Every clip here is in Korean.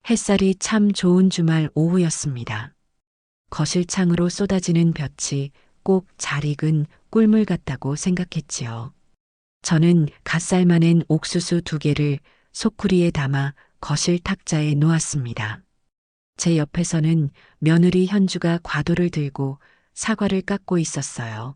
햇살이 참 좋은 주말 오후였습니다. 거실 창으로 쏟아지는 볕이 꼭 잘 익은 꿀물 같다고 생각했지요. 저는 갓 삶아낸 옥수수 2개를 소쿠리에 담아 거실 탁자에 놓았습니다. 제 옆에서는 며느리 현주가 과도를 들고 사과를 깎고 있었어요.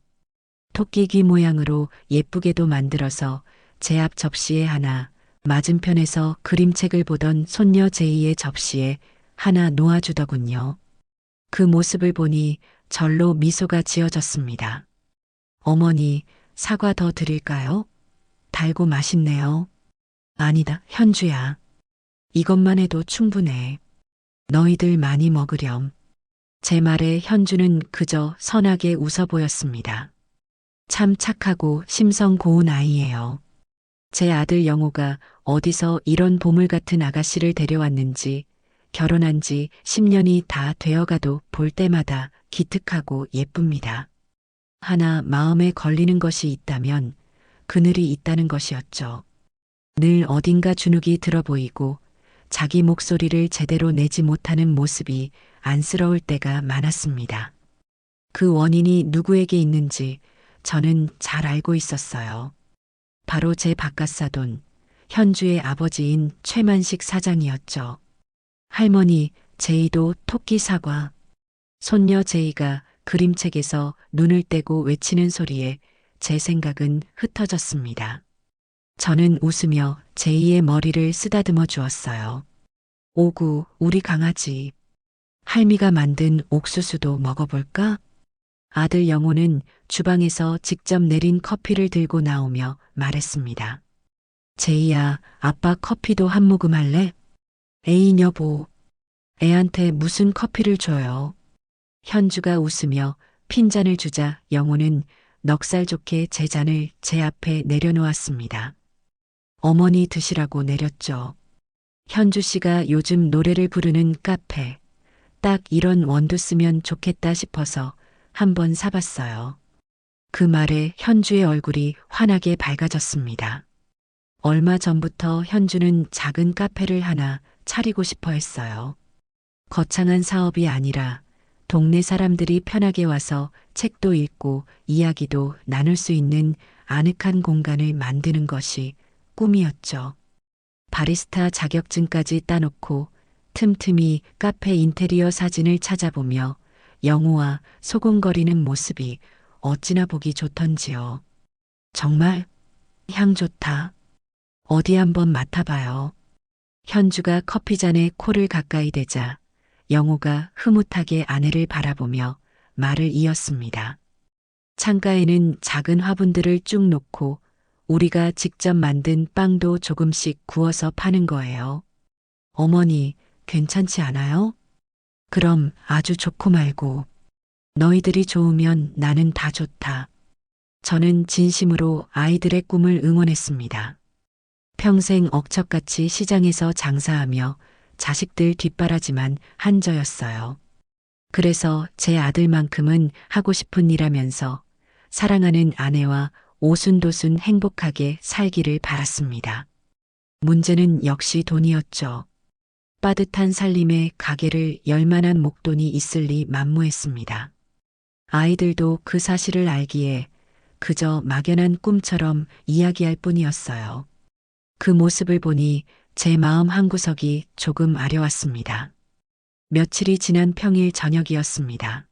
토끼귀 모양으로 예쁘게도 만들어서 제 앞 접시에 하나, 맞은편에서 그림책을 보던 손녀 제이의 접시에 하나 놓아주더군요. 그 모습을 보니 절로 미소가 지어졌습니다. 어머니, 사과 더 드릴까요? 달고 맛있네요. 아니다, 현주야. 이것만 해도 충분해. 너희들 많이 먹으렴. 제 말에 현주는 그저 선하게 웃어 보였습니다. 참 착하고 심성 고운 아이예요. 제 아들 영호가 어디서 이런 보물 같은 아가씨를 데려왔는지 결혼한 지 10년이 다 되어가도 볼 때마다 기특하고 예쁩니다. 하나 마음에 걸리는 것이 있다면 그늘이 있다는 것이었죠. 늘 어딘가 주눅이 들어 보이고 자기 목소리를 제대로 내지 못하는 모습이 안쓰러울 때가 많았습니다. 그 원인이 누구에게 있는지 저는 잘 알고 있었어요. 바로 제 바깥사돈, 현주의 아버지인 최만식 사장이었죠. 할머니, 제이도 토끼 사과. 손녀 제이가 그림책에서 눈을 떼고 외치는 소리에 제 생각은 흩어졌습니다. 저는 웃으며 제이의 머리를 쓰다듬어 주었어요. 오구, 우리 강아지. 할미가 만든 옥수수도 먹어볼까? 아들 영호는 주방에서 직접 내린 커피를 들고 나오며 말했습니다. 제이야, 아빠 커피도 한 모금 할래? 에이 여보, 애한테 무슨 커피를 줘요? 현주가 웃으며 핀잔을 주자 영호는 넉살 좋게 제 잔을 제 앞에 내려놓았습니다. 어머니 드시라고 내렸죠. 현주 씨가 요즘 노래를 부르는 카페, 딱 이런 원두 쓰면 좋겠다 싶어서 한번 사봤어요. 그 말에 현주의 얼굴이 환하게 밝아졌습니다. 얼마 전부터 현주는 작은 카페를 하나 차리고 싶어 했어요. 거창한 사업이 아니라 동네 사람들이 편하게 와서 책도 읽고 이야기도 나눌 수 있는 아늑한 공간을 만드는 것이 꿈이었죠. 바리스타 자격증까지 따놓고 틈틈이 카페 인테리어 사진을 찾아보며 영호와 소곤거리는 모습이 어찌나 보기 좋던지요. 정말 향 좋다. 어디 한번 맡아봐요. 현주가 커피잔에 코를 가까이 대자 영호가 흐뭇하게 아내를 바라보며 말을 이었습니다. 창가에는 작은 화분들을 쭉 놓고 우리가 직접 만든 빵도 조금씩 구워서 파는 거예요. 어머니, 괜찮지 않아요? 그럼 아주 좋고 말고. 너희들이 좋으면 나는 다 좋다. 저는 진심으로 아이들의 꿈을 응원했습니다. 평생 억척같이 시장에서 장사하며 자식들 뒷바라지만 한 저였어요. 그래서 제 아들만큼은 하고 싶은 일하면서 사랑하는 아내와 오순도순 행복하게 살기를 바랐습니다. 문제는 역시 돈이었죠. 빠듯한 살림에 가게를 열 만한 목돈이 있을 리 만무했습니다. 아이들도 그 사실을 알기에 그저 막연한 꿈처럼 이야기할 뿐이었어요. 그 모습을 보니 제 마음 한구석이 조금 아려왔습니다. 며칠이 지난 평일 저녁이었습니다.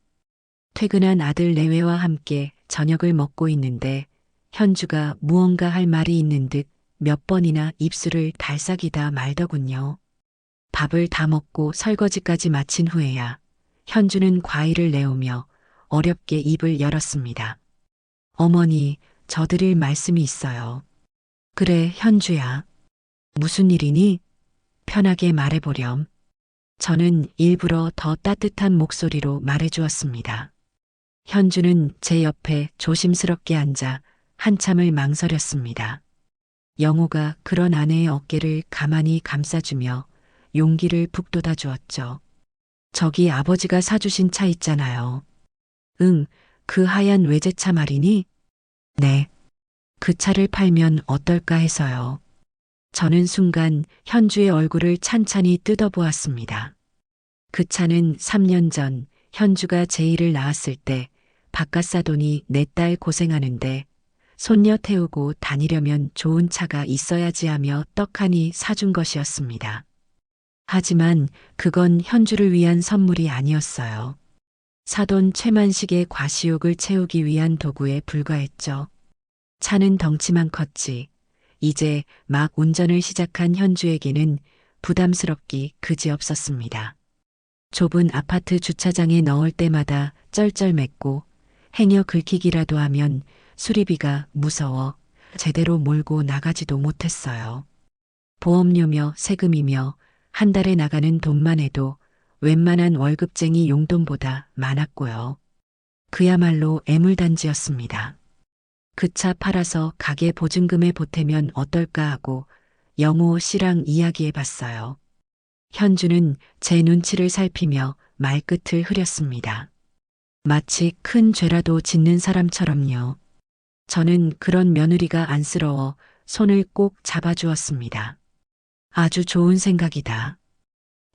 퇴근한 아들 내외와 함께 저녁을 먹고 있는데 현주가 무언가 할 말이 있는 듯 몇 번이나 입술을 달싹이다 말더군요. 밥을 다 먹고 설거지까지 마친 후에야 현주는 과일을 내오며 어렵게 입을 열었습니다. 어머니, 저 드릴 말씀이 있어요. 그래, 현주야. 무슨 일이니? 편하게 말해보렴. 저는 일부러 더 따뜻한 목소리로 말해주었습니다. 현주는 제 옆에 조심스럽게 앉아 한참을 망설였습니다. 영호가 그런 아내의 어깨를 가만히 감싸주며 용기를 북돋아 주었죠. 저기 아버지가 사주신 차 있잖아요. 응, 그 하얀 외제차 말이니? 네. 그 차를 팔면 어떨까 해서요. 저는 순간 현주의 얼굴을 찬찬히 뜯어보았습니다. 그 차는 3년 전 현주가 제1을 낳았을 때 바깥 사돈이 내 딸 고생하는데 손녀 태우고 다니려면 좋은 차가 있어야지 하며 떡하니 사준 것이었습니다. 하지만 그건 현주를 위한 선물이 아니었어요. 사돈 최만식의 과시욕을 채우기 위한 도구에 불과했죠. 차는 덩치만 컸지. 이제 막 운전을 시작한 현주에게는 부담스럽기 그지없었습니다. 좁은 아파트 주차장에 넣을 때마다 쩔쩔맸고 행여 긁히기라도 하면 수리비가 무서워 제대로 몰고 나가지도 못했어요. 보험료며 세금이며 한 달에 나가는 돈만 해도 웬만한 월급쟁이 용돈보다 많았고요. 그야말로 애물단지였습니다. 그 차 팔아서 가게 보증금에 보태면 어떨까 하고 영호 씨랑 이야기해 봤어요. 현주는 제 눈치를 살피며 말끝을 흐렸습니다. 마치 큰 죄라도 짓는 사람처럼요. 저는 그런 며느리가 안쓰러워 손을 꼭 잡아주었습니다. 아주 좋은 생각이다.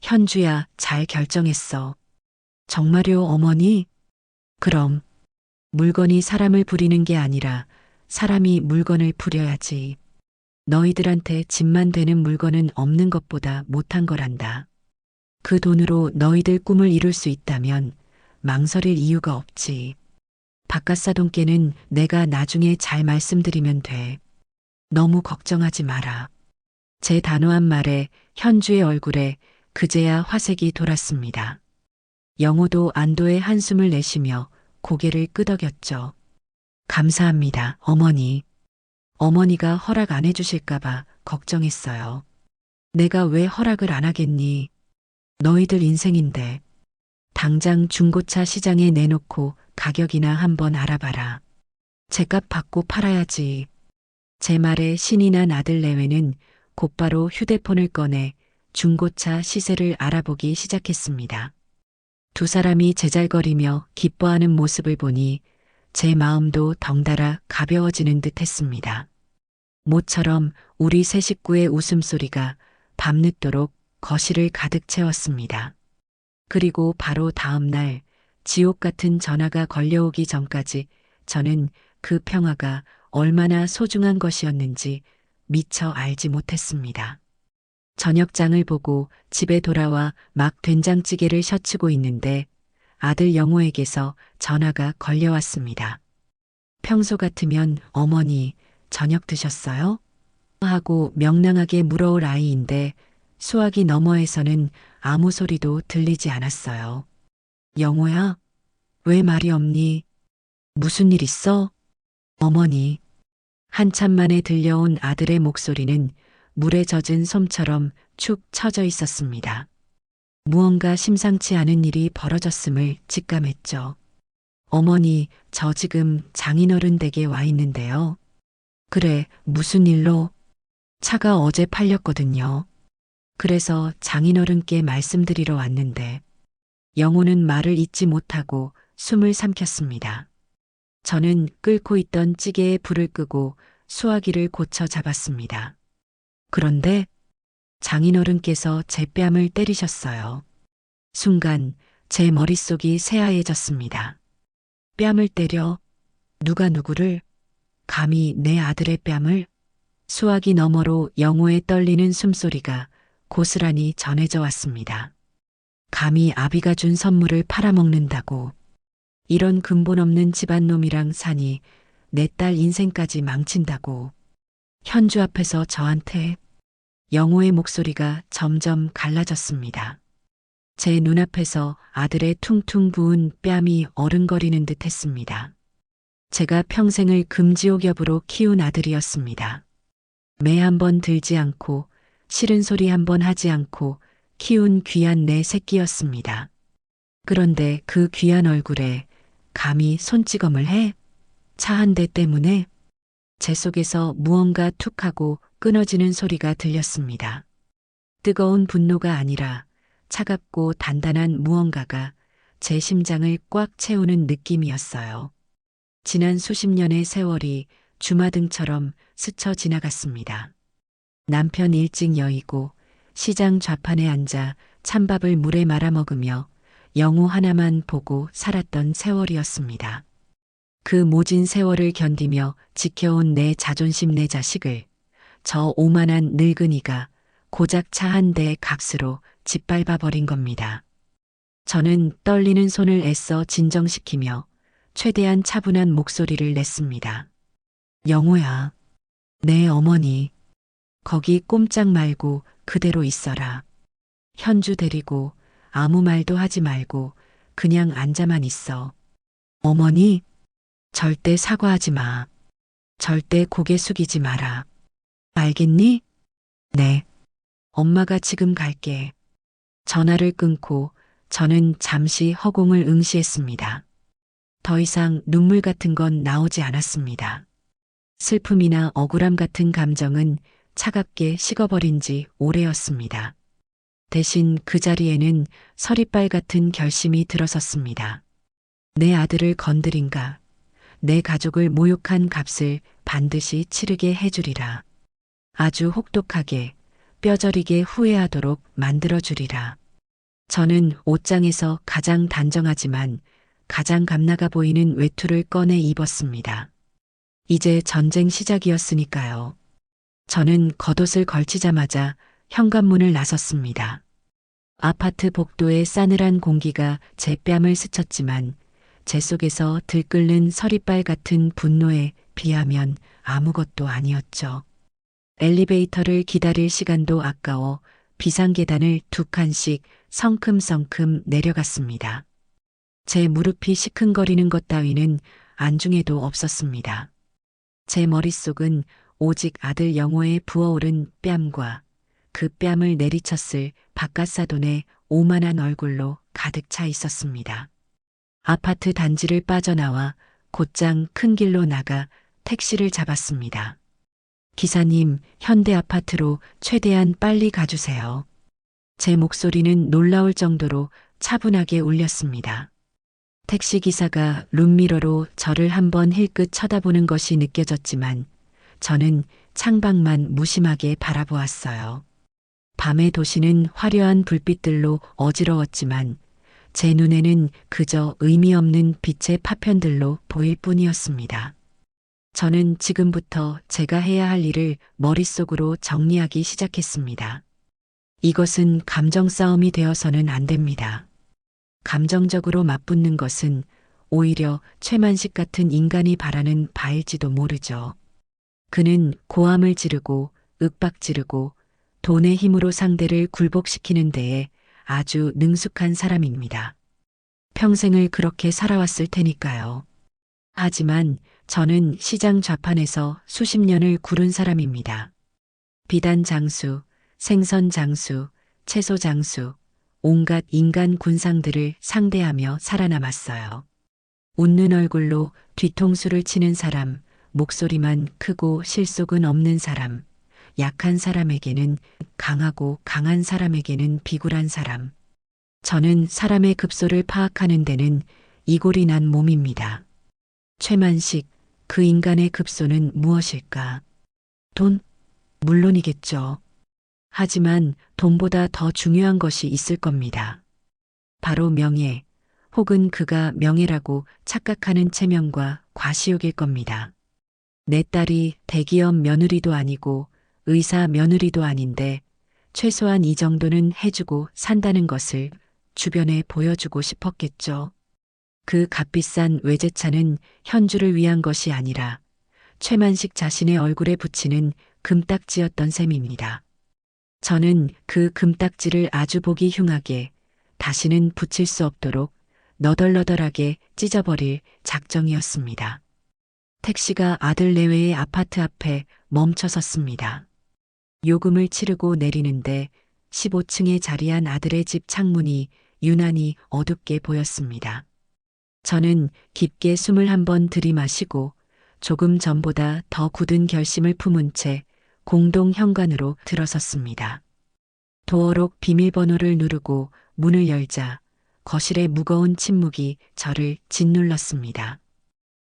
현주야, 잘 결정했어. 정말요, 어머니? 그럼 물건이 사람을 부리는 게 아니라 사람이 물건을 부려야지. 너희들한테 집만 되는 물건은 없는 것보다 못한 거란다. 그 돈으로 너희들 꿈을 이룰 수 있다면 망설일 이유가 없지. 바깥사돈께는 내가 나중에 잘 말씀드리면 돼. 너무 걱정하지 마라. 제 단호한 말에 현주의 얼굴에 그제야 화색이 돌았습니다. 영호도 안도의 한숨을 내쉬며 고개를 끄덕였죠. 감사합니다, 어머니. 어머니가 허락 안 해주실까봐 걱정했어요. 내가 왜 허락을 안 하겠니? 너희들 인생인데. 당장 중고차 시장에 내놓고 가격이나 한번 알아봐라. 제값 받고 팔아야지. 제 말에 신이 난 아들 내외는 곧바로 휴대폰을 꺼내 중고차 시세를 알아보기 시작했습니다. 두 사람이 제잘거리며 기뻐하는 모습을 보니 제 마음도 덩달아 가벼워지는 듯 했습니다. 모처럼 우리 세 식구의 웃음소리가 밤늦도록 거실을 가득 채웠습니다. 그리고 바로 다음 날 지옥 같은 전화가 걸려오기 전까지 저는 그 평화가 얼마나 소중한 것이었는지 미처 알지 못했습니다. 저녁장을 보고 집에 돌아와 막 된장찌개를 셔치고 있는데 아들 영호에게서 전화가 걸려왔습니다. 평소 같으면 어머니 저녁 드셨어요? 하고 명랑하게 물어올 아이인데 수화기 너머에서는 아무 소리도 들리지 않았어요. 영호야, 왜 말이 없니? 무슨 일 있어? 어머니. 한참 만에 들려온 아들의 목소리는 물에 젖은 솜처럼 축 처져 있었습니다. 무언가 심상치 않은 일이 벌어졌음을 직감했죠. 어머니, 저 지금 장인어른 댁에 와 있는데요. 그래, 무슨 일로? 차가 어제 팔렸거든요. 그래서 장인어른께 말씀드리러 왔는데 영호는 말을 잇지 못하고 숨을 삼켰습니다. 저는 끓고 있던 찌개에 불을 끄고 수화기를 고쳐 잡았습니다. 그런데 장인어른께서 제 뺨을 때리셨어요. 순간 제 머릿속이 새하얘졌습니다. 뺨을 때려? 누가 누구를? 감히 내 아들의 뺨을? 수화기 너머로 영호의 떨리는 숨소리가 고스란히 전해져 왔습니다. 감히 아비가 준 선물을 팔아먹는다고. 이런 근본 없는 집안놈이랑 사니 내 딸 인생까지 망친다고. 현주 앞에서 저한테. 영호의 목소리가 점점 갈라졌습니다. 제 눈앞에서 아들의 퉁퉁 부은 뺨이 어른거리는 듯 했습니다. 제가 평생을 금지옥엽으로 키운 아들이었습니다. 매 한 번 들지 않고 싫은 소리 한 번 하지 않고 키운 귀한 내 새끼였습니다. 그런데 그 귀한 얼굴에 감히 손찌검을 해? 차 한 대 때문에? 제 속에서 무언가 툭 하고 끊어지는 소리가 들렸습니다. 뜨거운 분노가 아니라 차갑고 단단한 무언가가 제 심장을 꽉 채우는 느낌이었어요. 지난 수십 년의 세월이 주마등처럼 스쳐 지나갔습니다. 남편 일찍 여의고 시장 좌판에 앉아 찬밥을 물에 말아 먹으며 영호 하나만 보고 살았던 세월이었습니다. 그 모진 세월을 견디며 지켜온 내 자존심 내 자식을 저 오만한 늙은이가 고작 차 한 대 값으로 짓밟아 버린 겁니다. 저는 떨리는 손을 애써 진정시키며 최대한 차분한 목소리를 냈습니다. 영호야, 내 어머니, 거기 꼼짝 말고 그대로 있어라. 현주 데리고 아무 말도 하지 말고 그냥 앉아만 있어. 어머니, 절대 사과하지 마. 절대 고개 숙이지 마라. 알겠니? 네. 엄마가 지금 갈게. 전화를 끊고 저는 잠시 허공을 응시했습니다. 더 이상 눈물 같은 건 나오지 않았습니다. 슬픔이나 억울함 같은 감정은 차갑게 식어버린 지 오래였습니다. 대신 그 자리에는 서리빨 같은 결심이 들어섰습니다. 내 아들을 건드린가, 내 가족을 모욕한 값을 반드시 치르게 해주리라. 아주 혹독하게, 뼈저리게 후회하도록 만들어주리라. 저는 옷장에서 가장 단정하지만 가장 감나가 보이는 외투를 꺼내 입었습니다. 이제 전쟁 시작이었으니까요. 저는 겉옷을 걸치자마자 현관문을 나섰습니다. 아파트 복도의 싸늘한 공기가 제 뺨을 스쳤지만 제 속에서 들끓는 서리빨 같은 분노에 비하면 아무것도 아니었죠. 엘리베이터를 기다릴 시간도 아까워 비상계단을 2칸씩 성큼성큼 내려갔습니다. 제 무릎이 시큰거리는 것 따위는 안중에도 없었습니다. 제 머릿속은 오직 아들 영호의 부어오른 뺨과 그 뺨을 내리쳤을 바깥사돈의 오만한 얼굴로 가득 차 있었습니다. 아파트 단지를 빠져나와 곧장 큰 길로 나가 택시를 잡았습니다. 기사님, 현대 아파트로 최대한 빨리 가주세요. 제 목소리는 놀라울 정도로 차분하게 울렸습니다. 택시기사가 룸미러로 저를 한번 힐끗 쳐다보는 것이 느껴졌지만 저는 창밖만 무심하게 바라보았어요. 밤의 도시는 화려한 불빛들로 어지러웠지만 제 눈에는 그저 의미 없는 빛의 파편들로 보일 뿐이었습니다. 저는 지금부터 제가 해야 할 일을 머릿속으로 정리하기 시작했습니다. 이것은 감정 싸움이 되어서는 안 됩니다. 감정적으로 맞붙는 것은 오히려 최만식 같은 인간이 바라는 바일지도 모르죠. 그는 고함을 지르고 윽박지르고 돈의 힘으로 상대를 굴복시키는 데에 아주 능숙한 사람입니다. 평생을 그렇게 살아왔을 테니까요. 하지만 저는 시장 좌판에서 수십 년을 구른 사람입니다. 비단 장수, 생선 장수, 채소 장수, 온갖 인간 군상들을 상대하며 살아남았어요. 웃는 얼굴로 뒤통수를 치는 사람, 목소리만 크고 실속은 없는 사람, 약한 사람에게는 강하고 강한 사람에게는 비굴한 사람. 저는 사람의 급소를 파악하는 데는 이골이 난 몸입니다. 최만식, 그 인간의 급소는 무엇일까? 돈? 물론이겠죠. 하지만 돈보다 더 중요한 것이 있을 겁니다. 바로 명예, 혹은 그가 명예라고 착각하는 체면과 과시욕일 겁니다. 내 딸이 대기업 며느리도 아니고 의사 며느리도 아닌데 최소한 이 정도는 해주고 산다는 것을 주변에 보여주고 싶었겠죠. 그 값비싼 외제차는 현주를 위한 것이 아니라 최만식 자신의 얼굴에 붙이는 금딱지였던 셈입니다. 저는 그 금딱지를 아주 보기 흉하게 다시는 붙일 수 없도록 너덜너덜하게 찢어버릴 작정이었습니다. 택시가 아들 내외의 아파트 앞에 멈춰 섰습니다. 요금을 치르고 내리는데 15층에 자리한 아들의 집 창문이 유난히 어둡게 보였습니다. 저는 깊게 숨을 한번 들이마시고 조금 전보다 더 굳은 결심을 품은 채 공동 현관으로 들어섰습니다. 도어록 비밀번호를 누르고 문을 열자 거실의 무거운 침묵이 저를 짓눌렀습니다.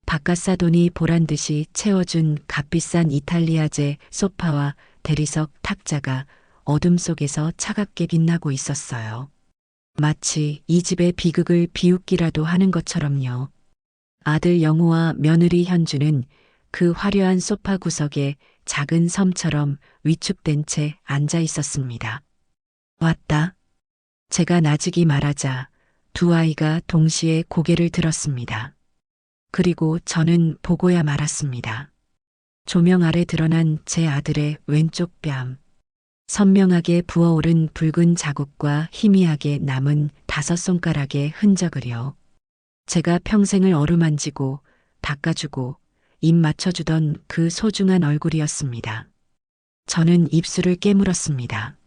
바깥사돈이 보란듯이 채워준 값비싼 이탈리아제 소파와 대리석 탁자가 어둠 속에서 차갑게 빛나고 있었어요. 마치 이 집의 비극을 비웃기라도 하는 것처럼요. 아들 영우와 며느리 현주는 그 화려한 소파 구석에 작은 섬처럼 위축된 채 앉아 있었습니다. 왔다. 제가 나직이 말하자 두 아이가 동시에 고개를 들었습니다. 그리고 저는 보고야 말았습니다. 조명 아래 드러난 제 아들의 왼쪽 뺨. 선명하게 부어오른 붉은 자국과 희미하게 남은 5손가락의 흔적을요. 제가 평생을 어루만지고 닦아주고 입 맞춰주던 그 소중한 얼굴이었습니다. 저는 입술을 깨물었습니다.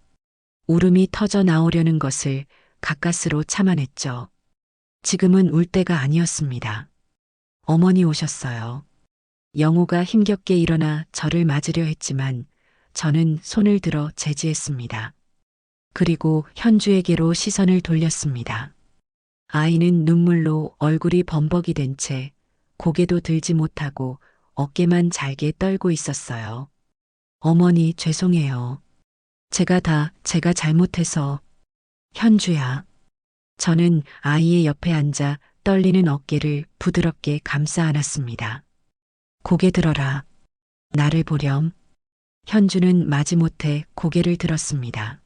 울음이 터져 나오려는 것을 가까스로 참아냈죠. 지금은 울 때가 아니었습니다. 어머니 오셨어요. 영호가 힘겹게 일어나 저를 맞으려 했지만 저는 손을 들어 제지했습니다. 그리고 현주에게로 시선을 돌렸습니다. 아이는 눈물로 얼굴이 범벅이 된 채 고개도 들지 못하고 어깨만 잘게 떨고 있었어요. 어머니 죄송해요. 제가 잘못해서. 현주야. 저는 아이의 옆에 앉아 떨리는 어깨를 부드럽게 감싸 안았습니다. 고개 들어라. 나를 보렴. 현주는 마지못해 고개를 들었습니다.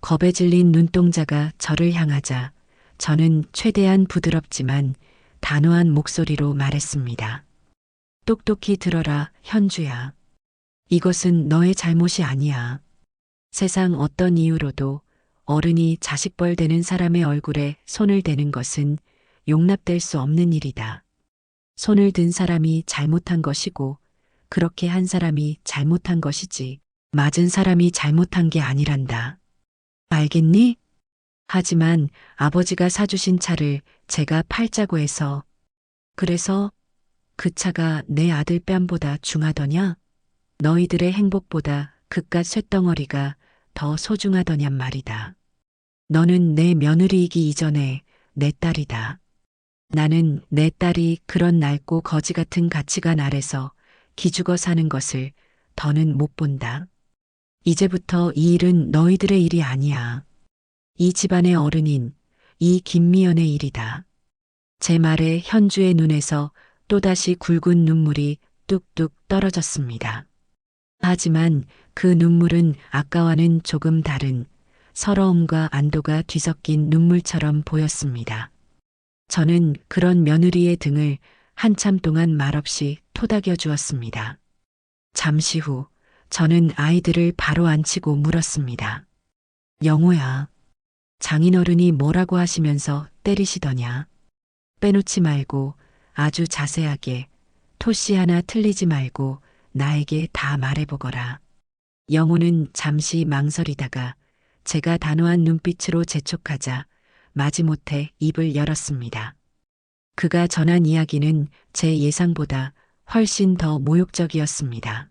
겁에 질린 눈동자가 저를 향하자 저는 최대한 부드럽지만 단호한 목소리로 말했습니다. 똑똑히 들어라, 현주야. 이것은 너의 잘못이 아니야. 세상 어떤 이유로도 어른이 자식벌 되는 사람의 얼굴에 손을 대는 것은 용납될 수 없는 일이다. 손을 든 사람이 잘못한 것이고 그렇게 한 사람이 잘못한 것이지 맞은 사람이 잘못한 게 아니란다. 알겠니? 하지만 아버지가 사주신 차를 제가 팔자고 해서 그래서 그 차가 내 아들 뺨보다 중하더냐? 너희들의 행복보다 그깟 쇳덩어리가 더 소중하더냔 말이다. 너는 내 며느리이기 이전에 내 딸이다. 나는 내 딸이 그런 낡고 거지 같은 가치관 아래서 기죽어 사는 것을 더는 못 본다. 이제부터 이 일은 너희들의 일이 아니야. 이 집안의 어른인 이 김미연의 일이다. 제 말에 현주의 눈에서 또다시 굵은 눈물이 뚝뚝 떨어졌습니다. 하지만 그 눈물은 아까와는 조금 다른 서러움과 안도가 뒤섞인 눈물처럼 보였습니다. 저는 그런 며느리의 등을 한참 동안 말없이 토닥여 주었습니다. 잠시 후 저는 아이들을 바로 앉히고 물었습니다. 영호야, 장인어른이 뭐라고 하시면서 때리시더냐? 빼놓지 말고 아주 자세하게 토씨 하나 틀리지 말고 나에게 다 말해보거라. 영호는 잠시 망설이다가 제가 단호한 눈빛으로 재촉하자 마지못해 입을 열었습니다. 그가 전한 이야기는 제 예상보다 훨씬 더 모욕적이었습니다.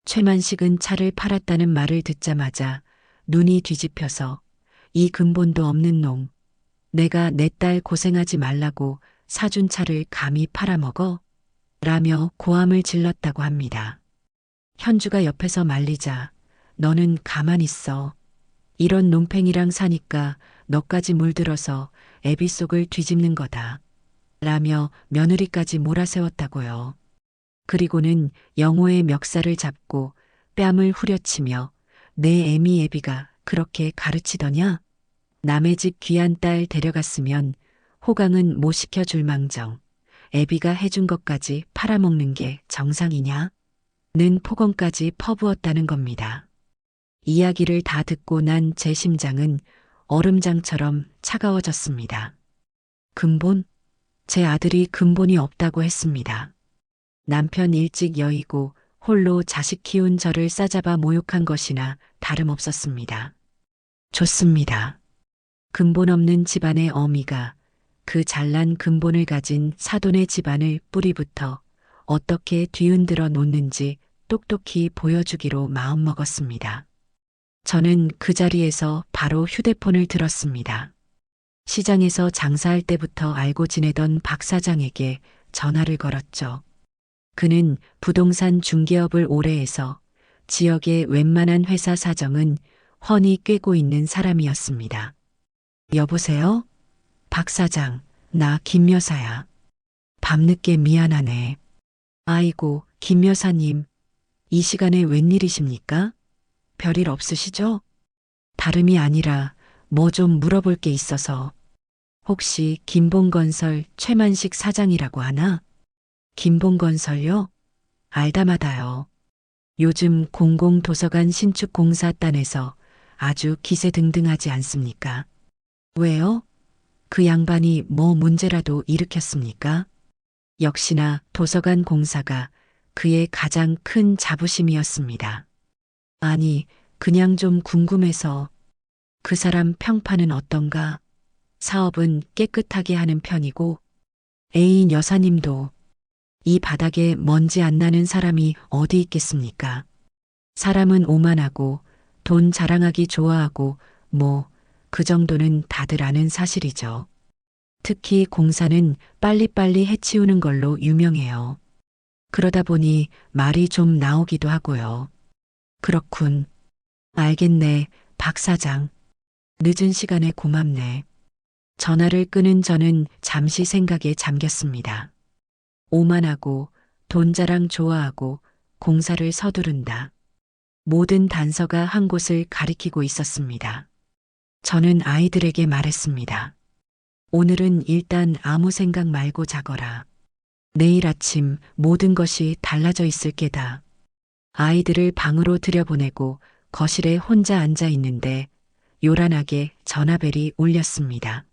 최만식은 차를 팔았다는 말을 듣자마자 눈이 뒤집혀서 이 근본도 없는 놈, 내가 내 딸 고생하지 말라고 사준 차를 감히 팔아먹어? 라며 고함을 질렀다고 합니다. 현주가 옆에서 말리자 너는 가만히 있어. 이런 놈팽이랑 사니까 너까지 물들어서 애비 속을 뒤집는 거다. 라며 며느리까지 몰아세웠다고요. 그리고는 영호의 멱살을 잡고 뺨을 후려치며 내 애미 애비가 그렇게 가르치더냐? 남의 집 귀한 딸 데려갔으면 호강은 못 시켜줄 망정 애비가 해준 것까지 팔아먹는 게 정상이냐? 는 폭언까지 퍼부었다는 겁니다. 이야기를 다 듣고 난 제 심장은 얼음장처럼 차가워졌습니다. 근본? 제 아들이 근본이 없다고 했습니다. 남편 일찍 여의고 홀로 자식 키운 저를 싸잡아 모욕한 것이나 다름없었습니다. 좋습니다. 근본 없는 집안의 어미가 그 잘난 근본을 가진 사돈의 집안을 뿌리부터 어떻게 뒤흔들어 놓는지 똑똑히 보여주기로 마음먹었습니다. 저는 그 자리에서 바로 휴대폰을 들었습니다. 시장에서 장사할 때부터 알고 지내던 박 사장에게 전화를 걸었죠. 그는 부동산 중개업을 오래 해서 지역의 웬만한 회사 사정은 훤히 꿰고 있는 사람이었습니다. 여보세요? 박 사장, 나 김 여사야. 밤늦게 미안하네. 아이고, 김 여사님, 이 시간에 웬일이십니까? 별일 없으시죠? 다름이 아니라 뭐 좀 물어볼 게 있어서. 혹시 김봉건설 최만식 사장이라고 하나? 김봉건설요? 알다마다요. 요즘 공공도서관 신축 공사단에서 아주 기세등등하지 않습니까? 왜요? 그 양반이 뭐 문제라도 일으켰습니까? 역시나 도서관 공사가 그의 가장 큰 자부심이었습니다. 아니, 그냥 좀 궁금해서. 그 사람 평판은 어떤가? 사업은 깨끗하게 하는 편이고, 애인 여사님도 이 바닥에 먼지 안 나는 사람이 어디 있겠습니까? 사람은 오만하고 돈 자랑하기 좋아하고 뭐 그 정도는 다들 아는 사실이죠. 특히 공사는 빨리빨리 해치우는 걸로 유명해요. 그러다 보니 말이 좀 나오기도 하고요. 그렇군. 알겠네, 박 사장. 늦은 시간에 고맙네. 전화를 끄는 저는 잠시 생각에 잠겼습니다. 오만하고 돈 자랑 좋아하고 공사를 서두른다. 모든 단서가 한 곳을 가리키고 있었습니다. 저는 아이들에게 말했습니다. 오늘은 일단 아무 생각 말고 자거라. 내일 아침 모든 것이 달라져 있을 게다. 아이들을 방으로 들여보내고 거실에 혼자 앉아 있는데 요란하게 전화벨이 울렸습니다.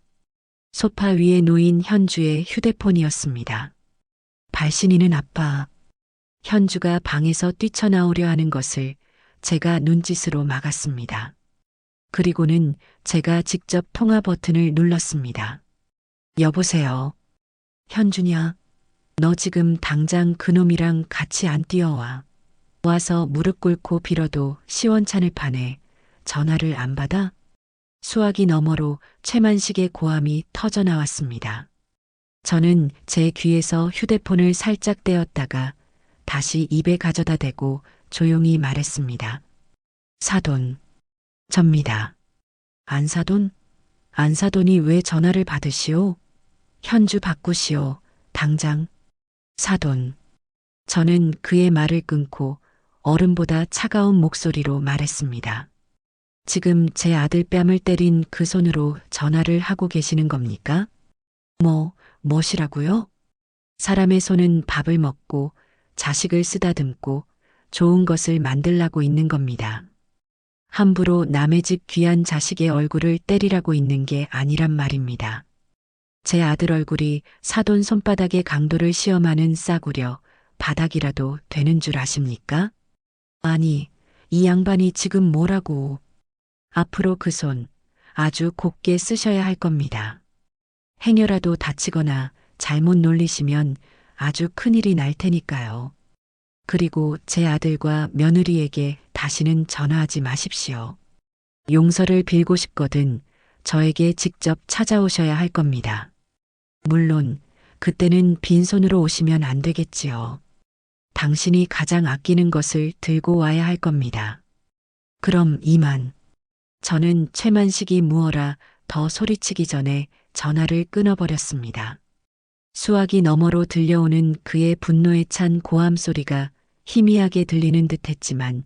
소파 위에 놓인 현주의 휴대폰이었습니다. 발신이는 아빠. 현주가 방에서 뛰쳐나오려 하는 것을 제가 눈짓으로 막았습니다. 그리고는 제가 직접 통화 버튼을 눌렀습니다. 여보세요. 현주냐? 너 지금 당장 그놈이랑 같이 안 뛰어와. 와서 무릎 꿇고 빌어도 시원찮을 판에 전화를 안 받아? 수화기 너머로 최만식의 고함이 터져 나왔습니다. 저는 제 귀에서 휴대폰을 살짝 떼었다가 다시 입에 가져다 대고 조용히 말했습니다. 사돈. 접니다. 안사돈? 안사돈이 왜 전화를 받으시오? 현주 바꾸시오. 당장. 사돈. 저는 그의 말을 끊고 얼음보다 차가운 목소리로 말했습니다. 지금 제 아들 뺨을 때린 그 손으로 전화를 하고 계시는 겁니까? 뭐시라고요? 사람의 손은 밥을 먹고 자식을 쓰다듬고 좋은 것을 만들라고 있는 겁니다. 함부로 남의 집 귀한 자식의 얼굴을 때리라고 있는 게 아니란 말입니다. 제 아들 얼굴이 사돈 손바닥의 강도를 시험하는 싸구려 바닥이라도 되는 줄 아십니까? 아니, 이 양반이 지금 뭐라고. 앞으로 그 손 아주 곱게 쓰셔야 할 겁니다. 행여라도 다치거나 잘못 놀리시면 아주 큰일이 날 테니까요. 그리고 제 아들과 며느리에게 다시는 전화하지 마십시오. 용서를 빌고 싶거든 저에게 직접 찾아오셔야 할 겁니다. 물론 그때는 빈손으로 오시면 안 되겠지요. 당신이 가장 아끼는 것을 들고 와야 할 겁니다. 그럼 이만. 저는 최만식이 무어라 더 소리치기 전에 전화를 끊어버렸습니다. 수화기 너머로 들려오는 그의 분노에 찬 고함 소리가 희미하게 들리는 듯 했지만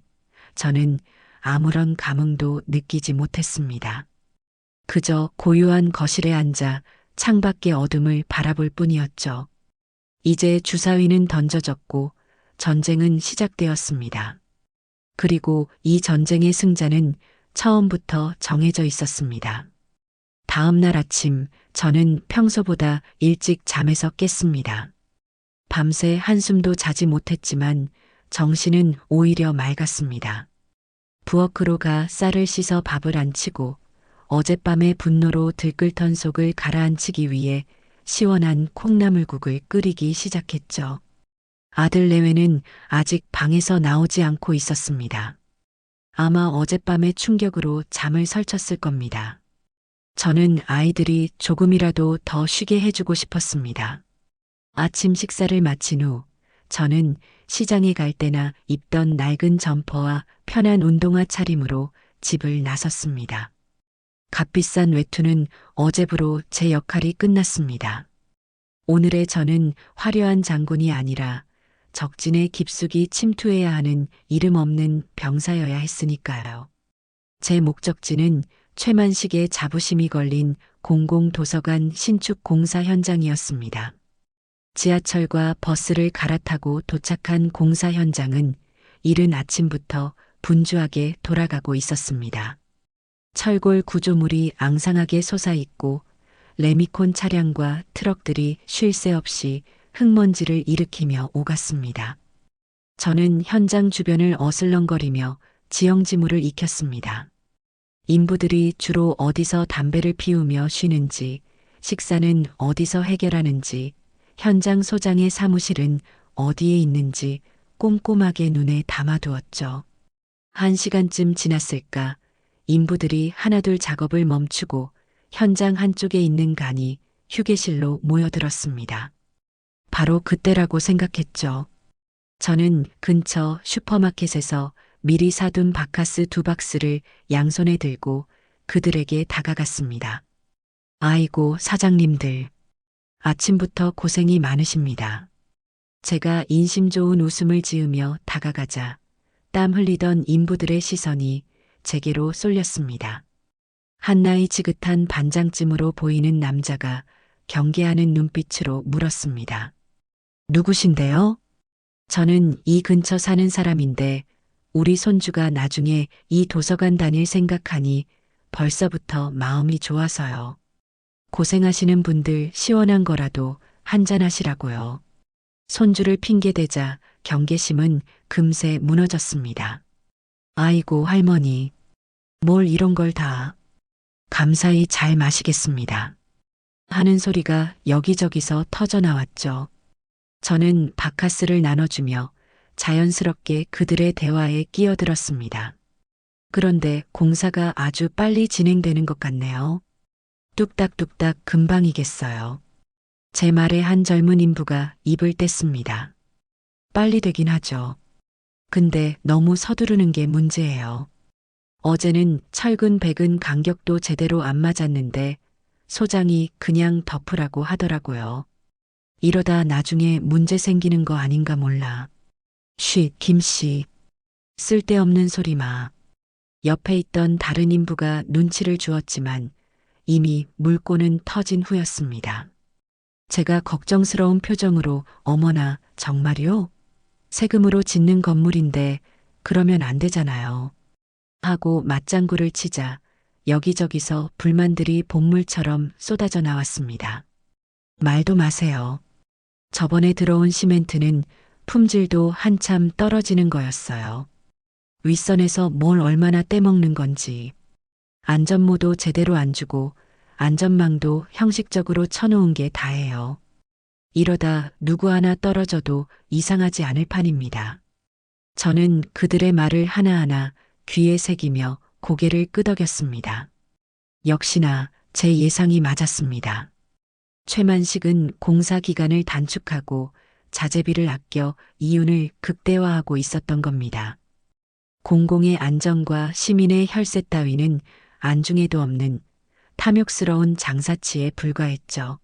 저는 아무런 감흥도 느끼지 못했습니다. 그저 고요한 거실에 앉아 창밖의 어둠을 바라볼 뿐이었죠. 이제 주사위는 던져졌고 전쟁은 시작되었습니다. 그리고 이 전쟁의 승자는 처음부터 정해져 있었습니다. 다음 날 아침 저는 평소보다 일찍 잠에서 깼습니다. 밤새 한숨도 자지 못했지만 정신은 오히려 맑았습니다. 부엌으로 가 쌀을 씻어 밥을 안치고 어젯밤의 분노로 들끓던 속을 가라앉히기 위해 시원한 콩나물국을 끓이기 시작했죠. 아들 내외는 아직 방에서 나오지 않고 있었습니다. 아마 어젯밤의 충격으로 잠을 설쳤을 겁니다. 저는 아이들이 조금이라도 더 쉬게 해주고 싶었습니다. 아침 식사를 마친 후 저는 시장에 갈 때나 입던 낡은 점퍼와 편한 운동화 차림으로 집을 나섰습니다. 값비싼 외투는 어제부로 제 역할이 끝났습니다. 오늘의 저는 화려한 장군이 아니라 적진에 깊숙이 침투해야 하는 이름 없는 병사여야 했으니까요. 제 목적지는 최만식의 자부심이 걸린 공공도서관 신축 공사 현장이었습니다. 지하철과 버스를 갈아타고 도착한 공사 현장은 이른 아침부터 분주하게 돌아가고 있었습니다. 철골 구조물이 앙상하게 솟아있고 레미콘 차량과 트럭들이 쉴 새 없이 흙먼지를 일으키며 오갔습니다. 저는 현장 주변을 어슬렁거리며 지형지물을 익혔습니다. 인부들이 주로 어디서 담배를 피우며 쉬는지, 식사는 어디서 해결하는지, 현장 소장의 사무실은 어디에 있는지 꼼꼼하게 눈에 담아두었죠. 1시간쯤 지났을까 인부들이 하나둘 작업을 멈추고 현장 한쪽에 있는 간이 휴게실로 모여들었습니다. 바로 그때라고 생각했죠. 저는 근처 슈퍼마켓에서 미리 사둔 바카스 2박스를 양손에 들고 그들에게 다가갔습니다. 아이고 사장님들. 아침부터 고생이 많으십니다. 제가 인심 좋은 웃음을 지으며 다가가자 땀 흘리던 인부들의 시선이 제게로 쏠렸습니다. 한나이 지긋한 반장쯤으로 보이는 남자가 경계하는 눈빛으로 물었습니다. 누구신데요? 저는 이 근처 사는 사람인데 우리 손주가 나중에 이 도서관 다닐 생각하니 벌써부터 마음이 좋아서요. 고생하시는 분들 시원한 거라도 한잔하시라고요. 손주를 핑계대자 경계심은 금세 무너졌습니다. 아이고 할머니, 뭘 이런 걸 다. 감사히 잘 마시겠습니다. 하는 소리가 여기저기서 터져 나왔죠. 저는 바카스를 나눠주며 자연스럽게 그들의 대화에 끼어들었습니다. 그런데 공사가 아주 빨리 진행되는 것 같네요. 뚝딱뚝딱 금방이겠어요. 제 말에 한 젊은 인부가 입을 뗐습니다. 빨리 되긴 하죠. 근데 너무 서두르는 게 문제예요. 어제는 철근 백은 간격도 제대로 안 맞았는데 소장이 그냥 덮으라고 하더라고요. 이러다 나중에 문제 생기는 거 아닌가 몰라. 쉿, 김씨. 쓸데없는 소리 마. 옆에 있던 다른 인부가 눈치를 주었지만 이미 물꼬는 터진 후였습니다. 제가 걱정스러운 표정으로 어머나 정말요? 세금으로 짓는 건물인데 그러면 안 되잖아요. 하고 맞장구를 치자 여기저기서 불만들이 본물처럼 쏟아져 나왔습니다. 말도 마세요. 저번에 들어온 시멘트는 품질도 한참 떨어지는 거였어요. 윗선에서 뭘 얼마나 떼먹는 건지. 안전모도 제대로 안 주고 안전망도 형식적으로 쳐놓은 게 다예요. 이러다 누구 하나 떨어져도 이상하지 않을 판입니다. 저는 그들의 말을 하나하나 귀에 새기며 고개를 끄덕였습니다. 역시나 제 예상이 맞았습니다. 최만식은 공사 기간을 단축하고 자재비를 아껴 이윤을 극대화하고 있었던 겁니다. 공공의 안전과 시민의 혈세 따위는 안중에도 없는 탐욕스러운 장사치에 불과했죠.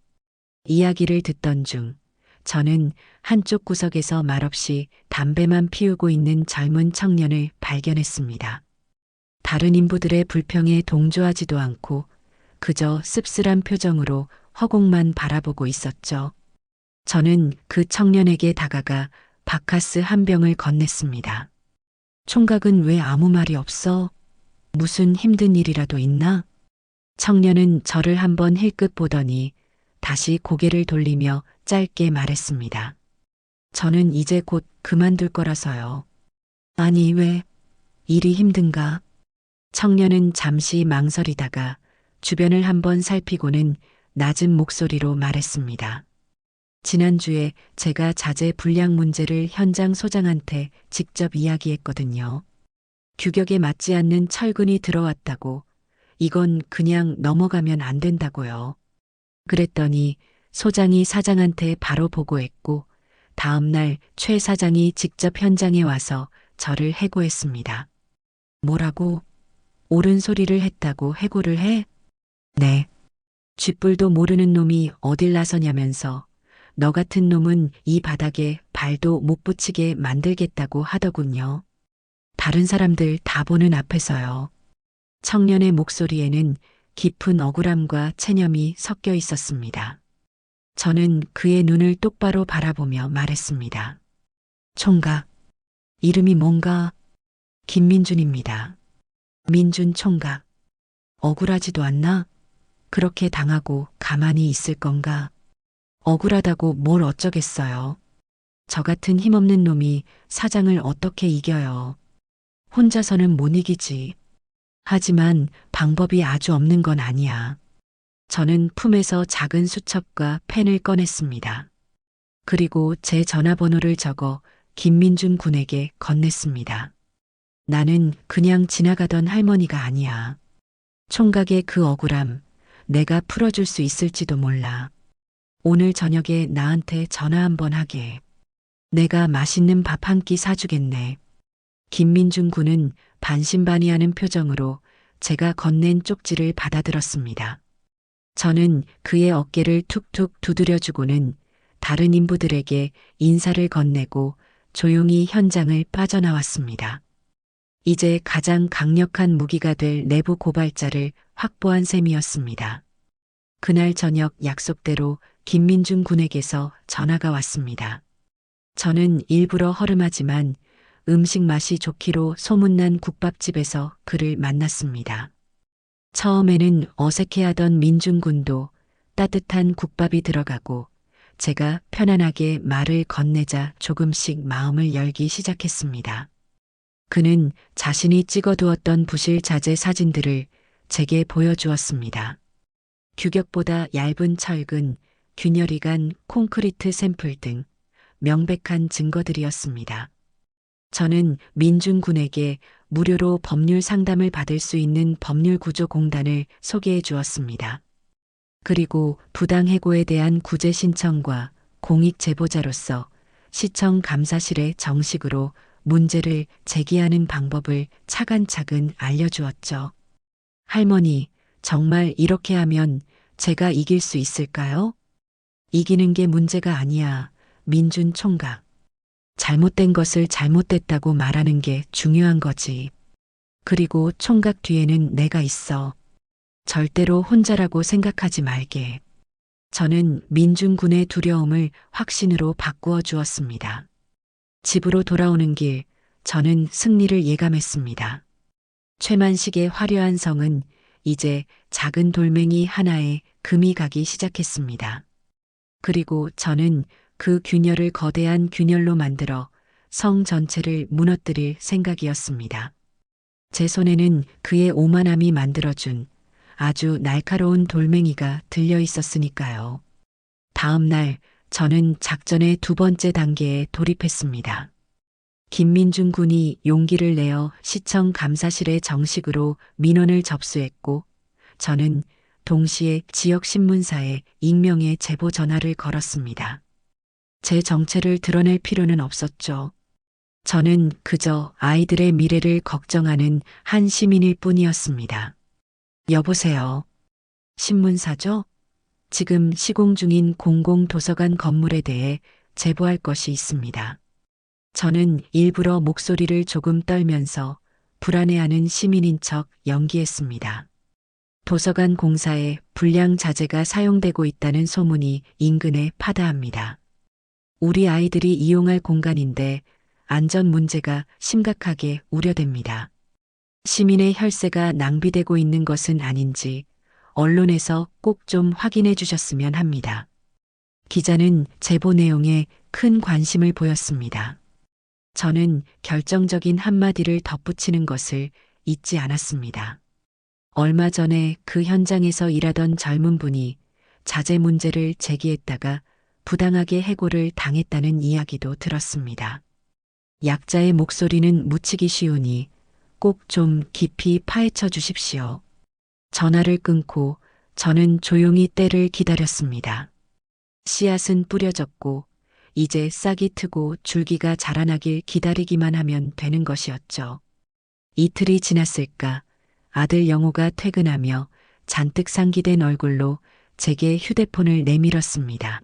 이야기를 듣던 중 저는 한쪽 구석에서 말없이 담배만 피우고 있는 젊은 청년을 발견했습니다. 다른 인부들의 불평에 동조하지도 않고 그저 씁쓸한 표정으로 허공만 바라보고 있었죠. 저는 그 청년에게 다가가 바카스 한 병을 건넸습니다. 총각은 왜 아무 말이 없어? 무슨 힘든 일이라도 있나? 청년은 저를 한번 힐끗 보더니 다시 고개를 돌리며 짧게 말했습니다. 저는 이제 곧 그만둘 거라서요. 아니 왜? 일이 힘든가? 청년은 잠시 망설이다가 주변을 한번 살피고는 낮은 목소리로 말했습니다. 지난주에 제가 자재 불량 문제를 현장 소장한테 직접 이야기했거든요. 규격에 맞지 않는 철근이 들어왔다고 이건 그냥 넘어가면 안 된다고요. 그랬더니 소장이 사장한테 바로 보고했고 다음 날 최 사장이 직접 현장에 와서 저를 해고했습니다. 뭐라고? 옳은 소리를 했다고 해고를 해? 네. 쥐뿔도 모르는 놈이 어딜 나서냐면서 너 같은 놈은 이 바닥에 발도 못 붙이게 만들겠다고 하더군요. 다른 사람들 다 보는 앞에서요. 청년의 목소리에는 깊은 억울함과 체념이 섞여 있었습니다. 저는 그의 눈을 똑바로 바라보며 말했습니다. 총각, 이름이 뭔가? 김민준입니다. 민준 총각. 억울하지도 않나? 그렇게 당하고 가만히 있을 건가? 억울하다고 뭘 어쩌겠어요. 저 같은 힘없는 놈이 사장을 어떻게 이겨요. 혼자서는 못 이기지. 하지만 방법이 아주 없는 건 아니야. 저는 품에서 작은 수첩과 펜을 꺼냈습니다. 그리고 제 전화번호를 적어 김민준 군에게 건넸습니다. 나는 그냥 지나가던 할머니가 아니야. 총각의 그 억울함, 내가 풀어줄 수 있을지도 몰라. 오늘 저녁에 나한테 전화 한번 하게. 내가 맛있는 밥 한 끼 사주겠네. 김민준 군은 반신반의하는 표정으로 제가 건넨 쪽지를 받아들었습니다. 저는 그의 어깨를 툭툭 두드려주고는 다른 인부들에게 인사를 건네고 조용히 현장을 빠져나왔습니다. 이제 가장 강력한 무기가 될 내부 고발자를 확보한 셈이었습니다. 그날 저녁 약속대로 김민준 군에게서 전화가 왔습니다. 저는 일부러 허름하지만 음식 맛이 좋기로 소문난 국밥집에서 그를 만났습니다. 처음에는 어색해하던 민준 군도 따뜻한 국밥이 들어가고 제가 편안하게 말을 건네자 조금씩 마음을 열기 시작했습니다. 그는 자신이 찍어두었던 부실 자재 사진들을 제게 보여주었습니다. 규격보다 얇은 철근, 균열이 간 콘크리트 샘플 등 명백한 증거들이었습니다. 저는 민준 군에게 무료로 법률 상담을 받을 수 있는 법률구조공단을 소개해 주었습니다. 그리고 부당해고에 대한 구제 신청과 공익제보자로서 시청 감사실에 정식으로 문제를 제기하는 방법을 차근차근 알려주었죠. 할머니, 정말 이렇게 하면 제가 이길 수 있을까요? 이기는 게 문제가 아니야, 민준 총각. 잘못된 것을 잘못됐다고 말하는 게 중요한 거지. 그리고 총각 뒤에는 내가 있어. 절대로 혼자라고 생각하지 말게. 저는 민준 군의 두려움을 확신으로 바꾸어 주었습니다. 집으로 돌아오는 길, 저는 승리를 예감했습니다. 최만식의 화려한 성은 이제 작은 돌멩이 하나에 금이 가기 시작했습니다. 그리고 저는 그 균열을 거대한 균열로 만들어 성 전체를 무너뜨릴 생각이었습니다. 제 손에는 그의 오만함이 만들어준 아주 날카로운 돌멩이가 들려 있었으니까요. 다음 날 저는 작전의 두 번째 단계에 돌입했습니다. 김민준 군이 용기를 내어 시청 감사실에 정식으로 민원을 접수했고 저는 동시에 지역 신문사에 익명의 제보 전화를 걸었습니다. 제 정체를 드러낼 필요는 없었죠. 저는 그저 아이들의 미래를 걱정하는 한 시민일 뿐이었습니다. 여보세요. 신문사죠? 지금 시공 중인 공공도서관 건물에 대해 제보할 것이 있습니다. 저는 일부러 목소리를 조금 떨면서 불안해하는 시민인 척 연기했습니다. 도서관 공사에 불량 자재가 사용되고 있다는 소문이 인근에 파다합니다. 우리 아이들이 이용할 공간인데 안전 문제가 심각하게 우려됩니다. 시민의 혈세가 낭비되고 있는 것은 아닌지 언론에서 꼭 좀 확인해 주셨으면 합니다. 기자는 제보 내용에 큰 관심을 보였습니다. 저는 결정적인 한마디를 덧붙이는 것을 잊지 않았습니다. 얼마 전에 그 현장에서 일하던 젊은 분이 자재 문제를 제기했다가 부당하게 해고를 당했다는 이야기도 들었습니다. 약자의 목소리는 묻히기 쉬우니 꼭 좀 깊이 파헤쳐 주십시오. 전화를 끊고 저는 조용히 때를 기다렸습니다. 씨앗은 뿌려졌고 이제 싹이 트고 줄기가 자라나길 기다리기만 하면 되는 것이었죠. 이틀이 지났을까 아들 영호가 퇴근하며 잔뜩 상기된 얼굴로 제게 휴대폰을 내밀었습니다.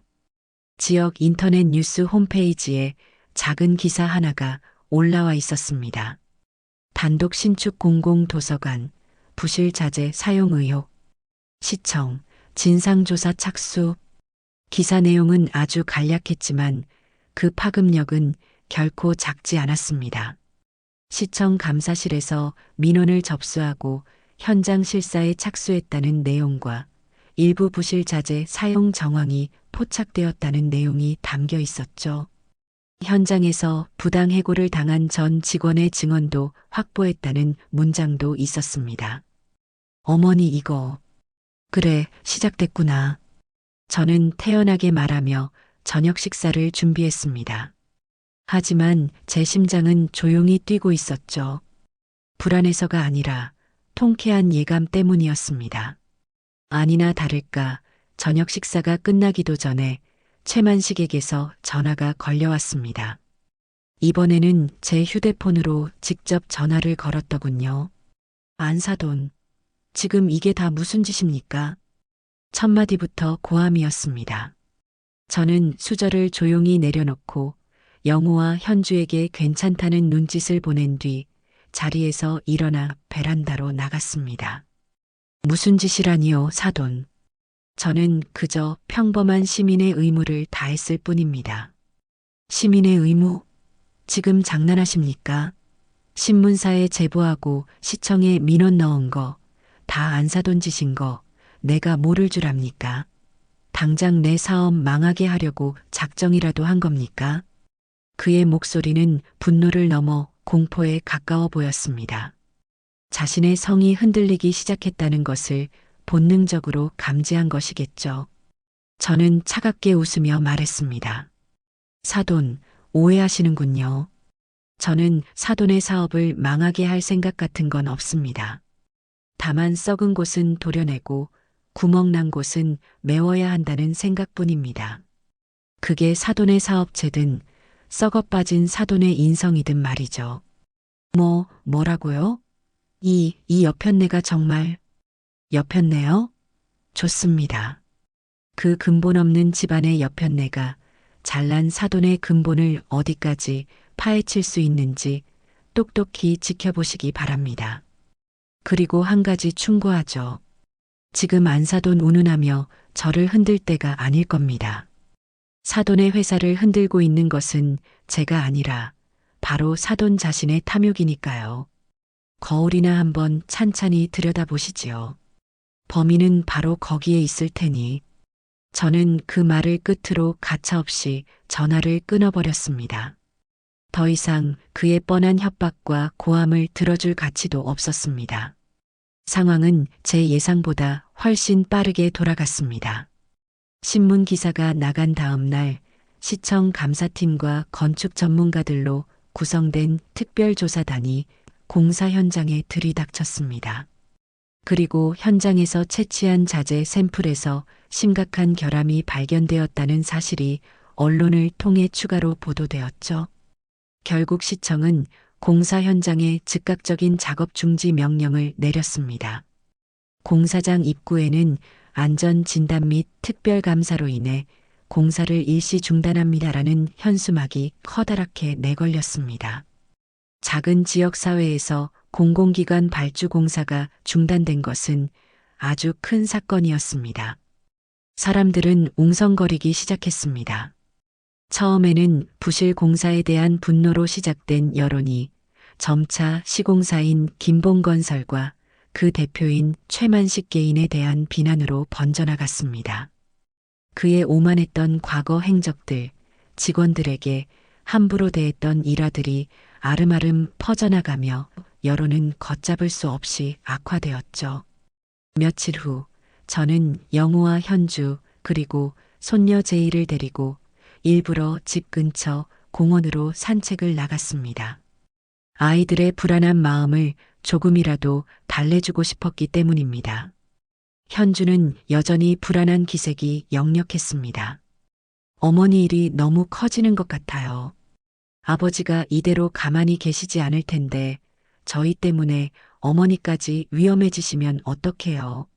지역 인터넷 뉴스 홈페이지에 작은 기사 하나가 올라와 있었습니다. 단독 신축 공공도서관, 부실 자재 사용 의혹, 시청, 진상조사 착수. 기사 내용은 아주 간략했지만 그 파급력은 결코 작지 않았습니다. 시청 감사실에서 민원을 접수하고 현장 실사에 착수했다는 내용과 일부 부실 자재 사용 정황이 포착되었다는 내용이 담겨 있었죠. 현장에서 부당 해고를 당한 전 직원의 증언도 확보했다는 문장도 있었습니다. 어머니 이거. 그래, 시작됐구나. 저는 태연하게 말하며 저녁 식사를 준비했습니다. 하지만 제 심장은 조용히 뛰고 있었죠. 불안해서가 아니라 통쾌한 예감 때문이었습니다. 아니나 다를까 저녁 식사가 끝나기도 전에 최만식에게서 전화가 걸려왔습니다. 이번에는 제 휴대폰으로 직접 전화를 걸었더군요. 안사돈, 지금 이게 다 무슨 짓입니까? 첫마디부터 고함이었습니다. 저는 수저를 조용히 내려놓고 영호와 현주에게 괜찮다는 눈짓을 보낸 뒤 자리에서 일어나 베란다로 나갔습니다. 무슨 짓이라니요, 사돈. 저는 그저 평범한 시민의 의무를 다했을 뿐입니다. 시민의 의무? 지금 장난하십니까? 신문사에 제보하고 시청에 민원 넣은 거, 다 안사돈 짓인 거, 내가 모를 줄 압니까? 당장 내 사업 망하게 하려고 작정이라도 한 겁니까? 그의 목소리는 분노를 넘어 공포에 가까워 보였습니다. 자신의 성이 흔들리기 시작했다는 것을 본능적으로 감지한 것이겠죠. 저는 차갑게 웃으며 말했습니다. 사돈, 오해하시는군요. 저는 사돈의 사업을 망하게 할 생각 같은 건 없습니다. 다만 썩은 곳은 도려내고 구멍난 곳은 메워야 한다는 생각뿐입니다. 그게 사돈의 사업체든 썩어 빠진 사돈의 인성이든 말이죠. 뭐라고요? 이 여편네가 정말 여편네요? 좋습니다. 그 근본 없는 집안의 여편네가 잘난 사돈의 근본을 어디까지 파헤칠 수 있는지 똑똑히 지켜보시기 바랍니다. 그리고 한 가지 충고하죠. 지금 안사돈 운운하며 저를 흔들 때가 아닐 겁니다. 사돈의 회사를 흔들고 있는 것은 제가 아니라 바로 사돈 자신의 탐욕이니까요. 거울이나 한번 찬찬히 들여다보시지요. 범인은 바로 거기에 있을 테니. 저는 그 말을 끝으로 가차없이 전화를 끊어버렸습니다. 더 이상 그의 뻔한 협박과 고함을 들어줄 가치도 없었습니다. 상황은 제 예상보다 훨씬 빠르게 돌아갔습니다. 신문 기사가 나간 다음 날 시청 감사팀과 건축 전문가들로 구성된 특별조사단이 공사 현장에 들이닥쳤습니다. 그리고 현장에서 채취한 자재 샘플에서 심각한 결함이 발견되었다는 사실이 언론을 통해 추가로 보도되었죠. 결국 시청은 공사 현장에 즉각적인 작업 중지 명령을 내렸습니다. 공사장 입구에는 안전 진단 및 특별 감사로 인해 공사를 일시 중단합니다라는 현수막이 커다랗게 내걸렸습니다. 작은 지역 사회에서 공공기관 발주 공사가 중단된 것은 아주 큰 사건이었습니다. 사람들은 웅성거리기 시작했습니다. 처음에는 부실 공사에 대한 분노로 시작된 여론이 점차 시공사인 김봉건설과 그 대표인 최만식 개인에 대한 비난으로 번져나갔습니다. 그의 오만했던 과거 행적들, 직원들에게 함부로 대했던 일화들이 아름아름 퍼져나가며 여론은 걷잡을 수 없이 악화되었죠. 며칠 후 저는 영호와 현주 그리고 손녀 제이를 데리고 일부러 집 근처 공원으로 산책을 나갔습니다. 아이들의 불안한 마음을 조금이라도 달래주고 싶었기 때문입니다. 현주는 여전히 불안한 기색이 역력했습니다. 어머니 일이 너무 커지는 것 같아요. 아버지가 이대로 가만히 계시지 않을 텐데 저희 때문에 어머니까지 위험해지시면 어떡해요.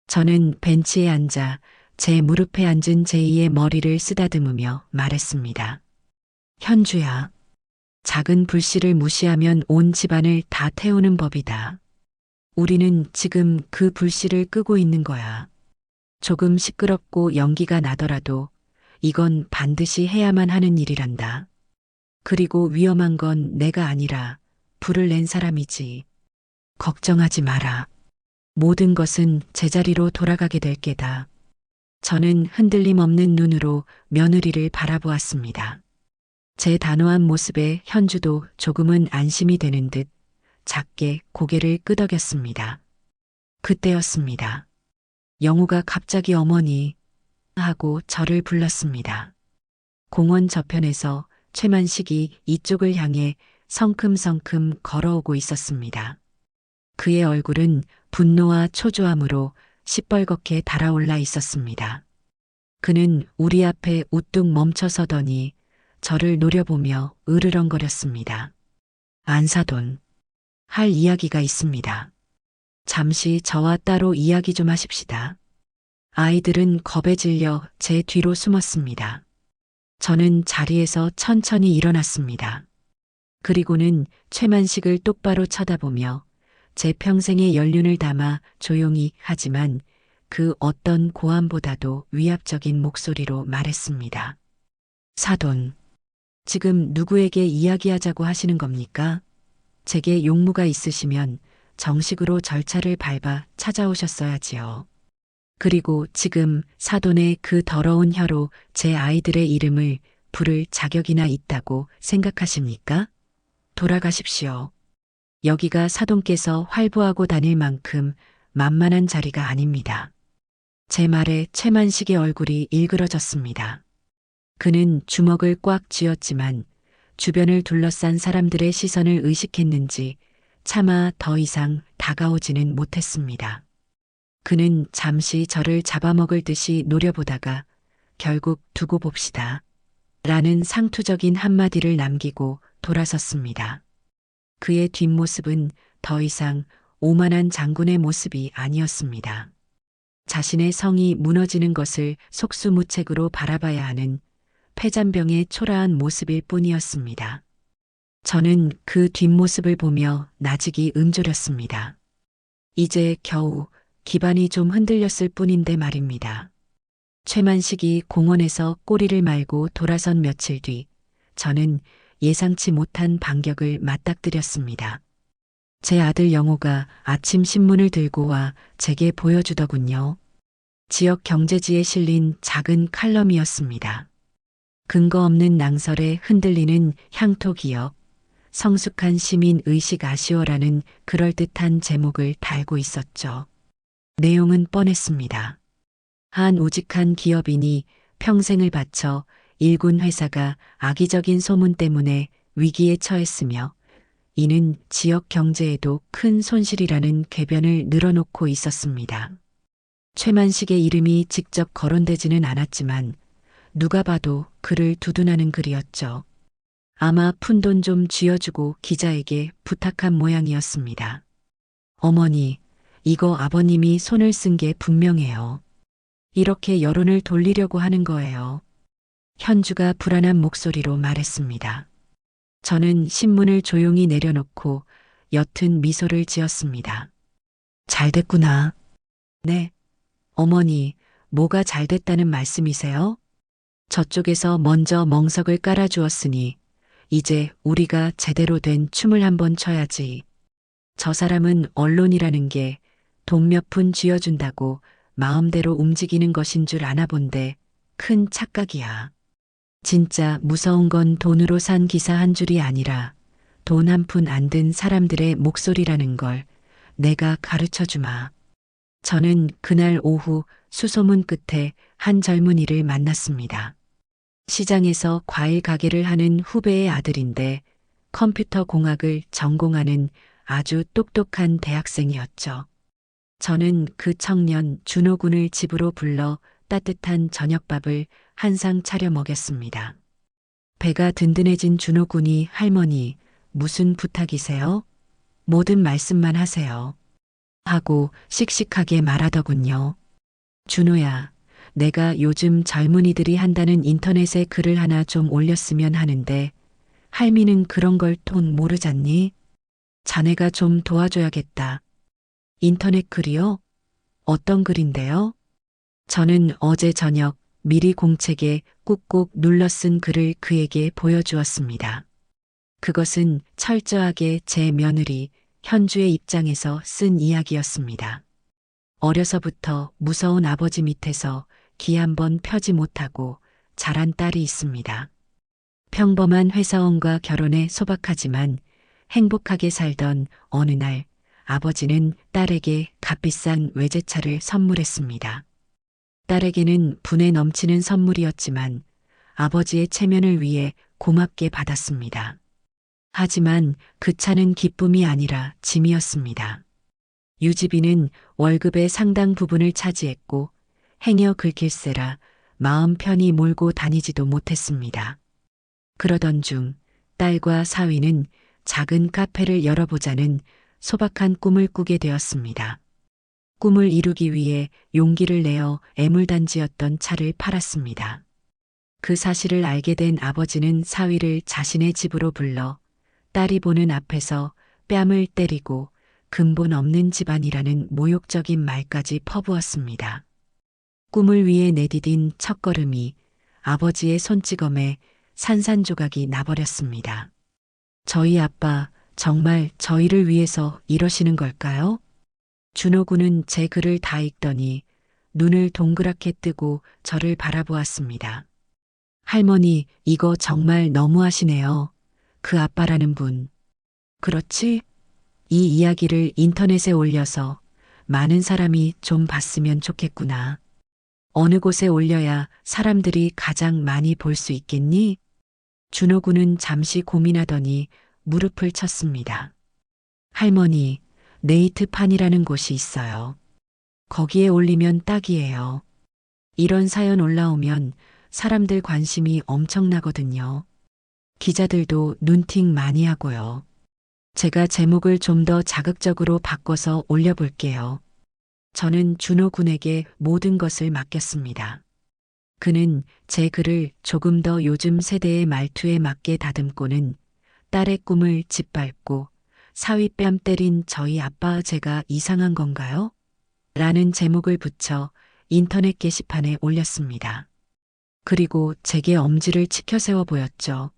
저는 벤치에 앉아 제 무릎에 앉은 제이의 머리를 쓰다듬으며 말했습니다. 현주야, 작은 불씨를 무시하면 온 집안을 다 태우는 법이다. 우리는 지금 그 불씨를 끄고 있는 거야. 조금 시끄럽고 연기가 나더라도 이건 반드시 해야만 하는 일이란다. 그리고 위험한 건 내가 아니라 불을 낸 사람이지. 걱정하지 마라. 모든 것은 제자리로 돌아가게 될 게다. 저는 흔들림 없는 눈으로 며느리를 바라보았습니다. 제 단호한 모습에 현주도 조금은 안심이 되는 듯 작게 고개를 끄덕였습니다. 그때였습니다. 영우가 갑자기 어머니 하고 저를 불렀습니다. 공원 저편에서 최만식이 이쪽을 향해 성큼성큼 걸어오고 있었습니다. 그의 얼굴은 분노와 초조함으로 시뻘겋게 달아올라 있었습니다. 그는 우리 앞에 우뚝 멈춰서더니 저를 노려보며 으르렁거렸습니다. 안사돈, 할 이야기가 있습니다. 잠시 저와 따로 이야기 좀 하십시다. 아이들은 겁에 질려 제 뒤로 숨었습니다. 저는 자리에서 천천히 일어났습니다. 그리고는 최만식을 똑바로 쳐다보며 제 평생의 연륜을 담아 조용히 하지만 그 어떤 고함보다도 위압적인 목소리로 말했습니다. 사돈, 지금 누구에게 이야기하자고 하시는 겁니까? 제게 용무가 있으시면 정식으로 절차를 밟아 찾아오셨어야지요. 그리고 지금 사돈의 그 더러운 혀로 제 아이들의 이름을 부를 자격이나 있다고 생각하십니까? 돌아가십시오. 여기가 사돈께서 활보하고 다닐 만큼 만만한 자리가 아닙니다. 제 말에 최만식의 얼굴이 일그러졌습니다. 그는 주먹을 꽉 쥐었지만 주변을 둘러싼 사람들의 시선을 의식했는지 차마 더 이상 다가오지는 못했습니다. 그는 잠시 저를 잡아먹을 듯이 노려보다가 결국 두고 봅시다. 라는 상투적인 한마디를 남기고 돌아섰습니다. 그의 뒷모습은 더 이상 오만한 장군의 모습이 아니었습니다. 자신의 성이 무너지는 것을 속수무책으로 바라봐야 하는 폐잔병의 초라한 모습일 뿐이었습니다. 저는 그 뒷모습을 보며 나직이 음조렸습니다. 이제 겨우 기반이 좀 흔들렸을 뿐인데 말입니다. 최만식이 공원에서 꼬리를 말고 돌아선 며칠 뒤 저는 예상치 못한 반격을 맞닥뜨렸습니다. 제 아들 영호가 아침 신문을 들고 와 제게 보여주더군요. 지역 경제지에 실린 작은 칼럼이었습니다. 근거 없는 낭설에 흔들리는 향토 기업, 성숙한 시민 의식 아쉬워라는 그럴듯한 제목을 달고 있었죠. 내용은 뻔했습니다. 한 우직한 기업인이 평생을 바쳐 일군 회사가 악의적인 소문 때문에 위기에 처했으며 이는 지역 경제에도 큰 손실이라는 궤변을 늘어놓고 있었습니다. 최만식의 이름이 직접 거론되지는 않았지만 누가 봐도 그를 두둔하는 글이었죠. 아마 푼돈 좀 쥐어주고 기자에게 부탁한 모양이었습니다. 어머니, 이거 아버님이 손을 쓴 게 분명해요. 이렇게 여론을 돌리려고 하는 거예요. 현주가 불안한 목소리로 말했습니다. 저는 신문을 조용히 내려놓고 옅은 미소를 지었습니다. 잘 됐구나. 네. 어머니, 뭐가 잘 됐다는 말씀이세요? 저쪽에서 먼저 멍석을 깔아주었으니 이제 우리가 제대로 된 춤을 한번 춰야지. 저 사람은 언론이라는 게 돈 몇 푼 쥐어준다고 마음대로 움직이는 것인 줄 아나 본데 큰 착각이야. 진짜 무서운 건 돈으로 산 기사 한 줄이 아니라 돈 한 푼 안 든 사람들의 목소리라는 걸 내가 가르쳐 주마. 저는 그날 오후 수소문 끝에 한 젊은이를 만났습니다. 시장에서 과일 가게를 하는 후배의 아들인데 컴퓨터 공학을 전공하는 아주 똑똑한 대학생이었죠. 저는 그 청년 준호 군을 집으로 불러 따뜻한 저녁밥을 한 상 차려 먹였습니다. 배가 든든해진 준호 군이 할머니, 무슨 부탁이세요? 모든 말씀만 하세요. 하고 씩씩하게 말하더군요. 준호야, 내가 요즘 젊은이들이 한다는 인터넷에 글을 하나 좀 올렸으면 하는데, 할미는 그런 걸 통 모르잖니? 자네가 좀 도와줘야겠다. 인터넷 글이요? 어떤 글인데요? 저는 어제 저녁 미리 공책에 꾹꾹 눌러 쓴 글을 그에게 보여주었습니다. 그것은 철저하게 제 며느리 현주의 입장에서 쓴 이야기였습니다. 어려서부터 무서운 아버지 밑에서 기 한 번 펴지 못하고 자란 딸이 있습니다. 평범한 회사원과 결혼해 소박하지만 행복하게 살던 어느 날 아버지는 딸에게 값비싼 외제차를 선물했습니다. 딸에게는 분에 넘치는 선물이었지만 아버지의 체면을 위해 고맙게 받았습니다. 하지만 그 차는 기쁨이 아니라 짐이었습니다. 유지비는 월급의 상당 부분을 차지했고 행여 긁힐세라 마음 편히 몰고 다니지도 못했습니다. 그러던 중 딸과 사위는 작은 카페를 열어보자는 소박한 꿈을 꾸게 되었습니다. 꿈을 이루기 위해 용기를 내어 애물단지였던 차를 팔았습니다. 그 사실을 알게 된 아버지는 사위를 자신의 집으로 불러 딸이 보는 앞에서 뺨을 때리고 근본 없는 집안이라는 모욕적인 말까지 퍼부었습니다. 꿈을 위해 내디딘 첫걸음이 아버지의 손찌검에 산산조각이 나버렸습니다. 저희 아빠 정말 저희를 위해서 이러시는 걸까요? 준호 군은 제 글을 다 읽더니 눈을 동그랗게 뜨고 저를 바라보았습니다. 할머니, 이거 정말 너무하시네요. 그 아빠라는 분. 그렇지? 이 이야기를 인터넷에 올려서 많은 사람이 좀 봤으면 좋겠구나. 어느 곳에 올려야 사람들이 가장 많이 볼 수 있겠니? 준호 군은 잠시 고민하더니 무릎을 쳤습니다. 할머니, 네이트판이라는 곳이 있어요. 거기에 올리면 딱이에요. 이런 사연 올라오면 사람들 관심이 엄청나거든요. 기자들도 눈팅 많이 하고요. 제가 제목을 좀 더 자극적으로 바꿔서 올려볼게요. 저는 준호 군에게 모든 것을 맡겼습니다. 그는 제 글을 조금 더 요즘 세대의 말투에 맞게 다듬고는 딸의 꿈을 짓밟고 사위 뺨 때린 저희 아빠 제가 이상한 건가요? 라는 제목을 붙여 인터넷 게시판에 올렸습니다. 그리고 제게 엄지를 치켜세워 보였죠.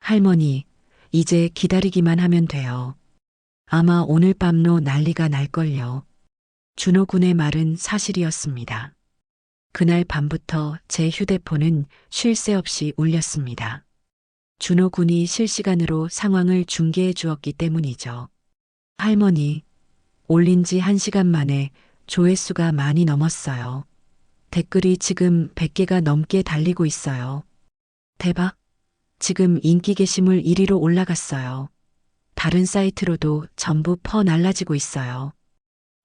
할머니, 이제 기다리기만 하면 돼요. 아마 오늘 밤로 난리가 날걸요. 준호 군의 말은 사실이었습니다. 그날 밤부터 제 휴대폰은 쉴 새 없이 울렸습니다. 준호 군이 실시간으로 상황을 중계해 주었기 때문이죠. 할머니, 올린 지 1시간 만에 조회수가 많이 넘었어요. 댓글이 지금 100개가 넘게 달리고 있어요. 대박! 지금 인기 게시물 1위로 올라갔어요. 다른 사이트로도 전부 퍼날라지고 있어요.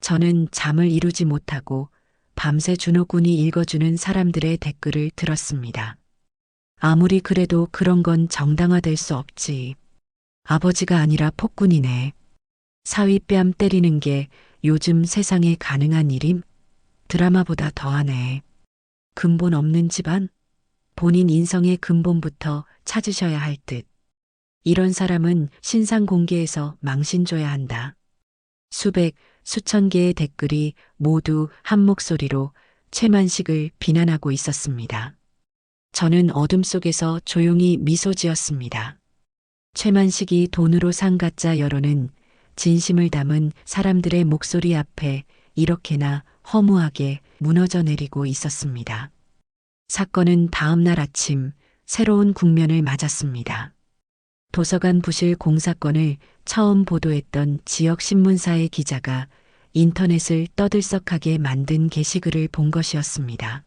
저는 잠을 이루지 못하고 밤새 준호 군이 읽어주는 사람들의 댓글을 들었습니다. 아무리 그래도 그런 건 정당화될 수 없지. 아버지가 아니라 폭군이네. 사위 뺨 때리는 게 요즘 세상에 가능한 일임? 드라마보다 더하네. 근본 없는 집안? 본인 인성의 근본부터 찾으셔야 할 듯. 이런 사람은 신상 공개에서 망신 줘야 한다. 수백, 수천 개의 댓글이 모두 한 목소리로 최만식을 비난하고 있었습니다. 저는 어둠 속에서 조용히 미소 지었습니다. 최만식이 돈으로 산 가짜 여론은 진심을 담은 사람들의 목소리 앞에 이렇게나 허무하게 무너져 내리고 있었습니다. 사건은 다음 날 아침 새로운 국면을 맞았습니다. 도서관 부실 공사건을 처음 보도했던 지역 신문사의 기자가 인터넷을 떠들썩하게 만든 게시글을 본 것이었습니다.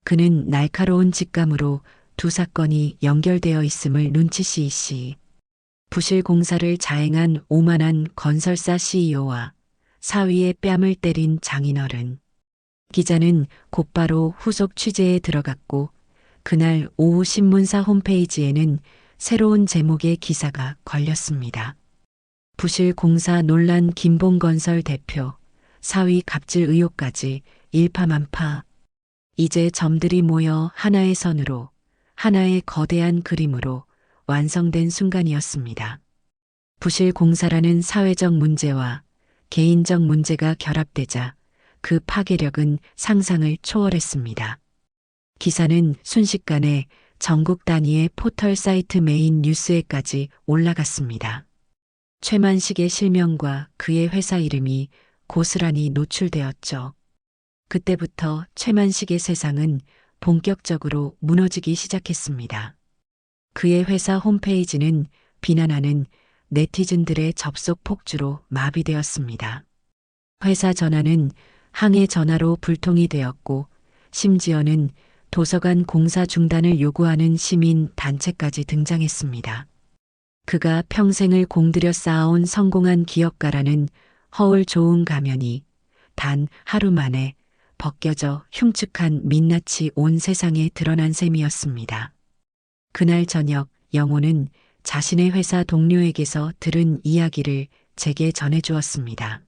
그는 날카로운 직감으로 두 사건이 연결되어 있음을 눈치시이시 부실 공사를 자행한 오만한 건설사 CEO와 사위의 뺨을 때린 장인어른, 기자는 곧바로 후속 취재에 들어갔고 그날 오후 신문사 홈페이지에는 새로운 제목의 기사가 걸렸습니다. 부실 공사 논란 김봉건설 대표, 사위 갑질 의혹까지 일파만파. 이제 점들이 모여 하나의 선으로, 하나의 거대한 그림으로 완성된 순간이었습니다. 부실 공사라는 사회적 문제와 개인적 문제가 결합되자 그 파괴력은 상상을 초월했습니다. 기사는 순식간에 전국 단위의 포털 사이트 메인 뉴스에까지 올라갔습니다. 최만식의 실명과 그의 회사 이름이 고스란히 노출되었죠. 그때부터 최만식의 세상은 본격적으로 무너지기 시작했습니다. 그의 회사 홈페이지는 비난하는 네티즌들의 접속 폭주로 마비되었습니다. 회사 전화는 항해 전화로 불통이 되었고 심지어는 도서관 공사 중단을 요구하는 시민 단체까지 등장했습니다. 그가 평생을 공들여 쌓아온 성공한 기업가라는 허울 좋은 가면이 단 하루 만에 벗겨져 흉측한 민낯이 온 세상에 드러난 셈이었습니다. 그날 저녁 영호는 자신의 회사 동료에게서 들은 이야기를 제게 전해주었습니다.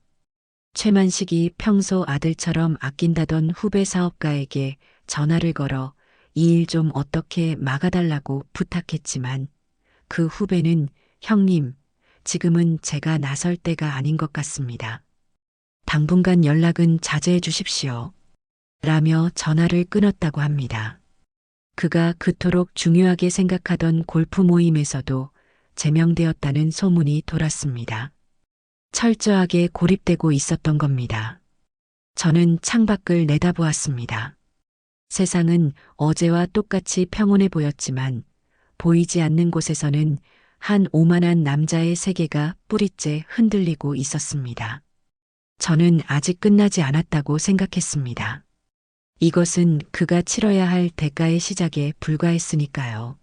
최만식이 평소 아들처럼 아낀다던 후배 사업가에게 전화를 걸어 이 일 좀 어떻게 막아달라고 부탁했지만 그 후배는 형님, 지금은 제가 나설 때가 아닌 것 같습니다. 당분간 연락은 자제해 주십시오. 라며 전화를 끊었다고 합니다. 그가 그토록 중요하게 생각하던 골프 모임에서도 제명되었다는 소문이 돌았습니다. 철저하게 고립되고 있었던 겁니다. 저는 창밖을 내다보았습니다. 세상은 어제와 똑같이 평온해 보였지만 보이지 않는 곳에서는 한 오만한 남자의 세계가 뿌리째 흔들리고 있었습니다. 저는 아직 끝나지 않았다고 생각했습니다. 이것은 그가 치러야 할 대가의 시작에 불과했으니까요.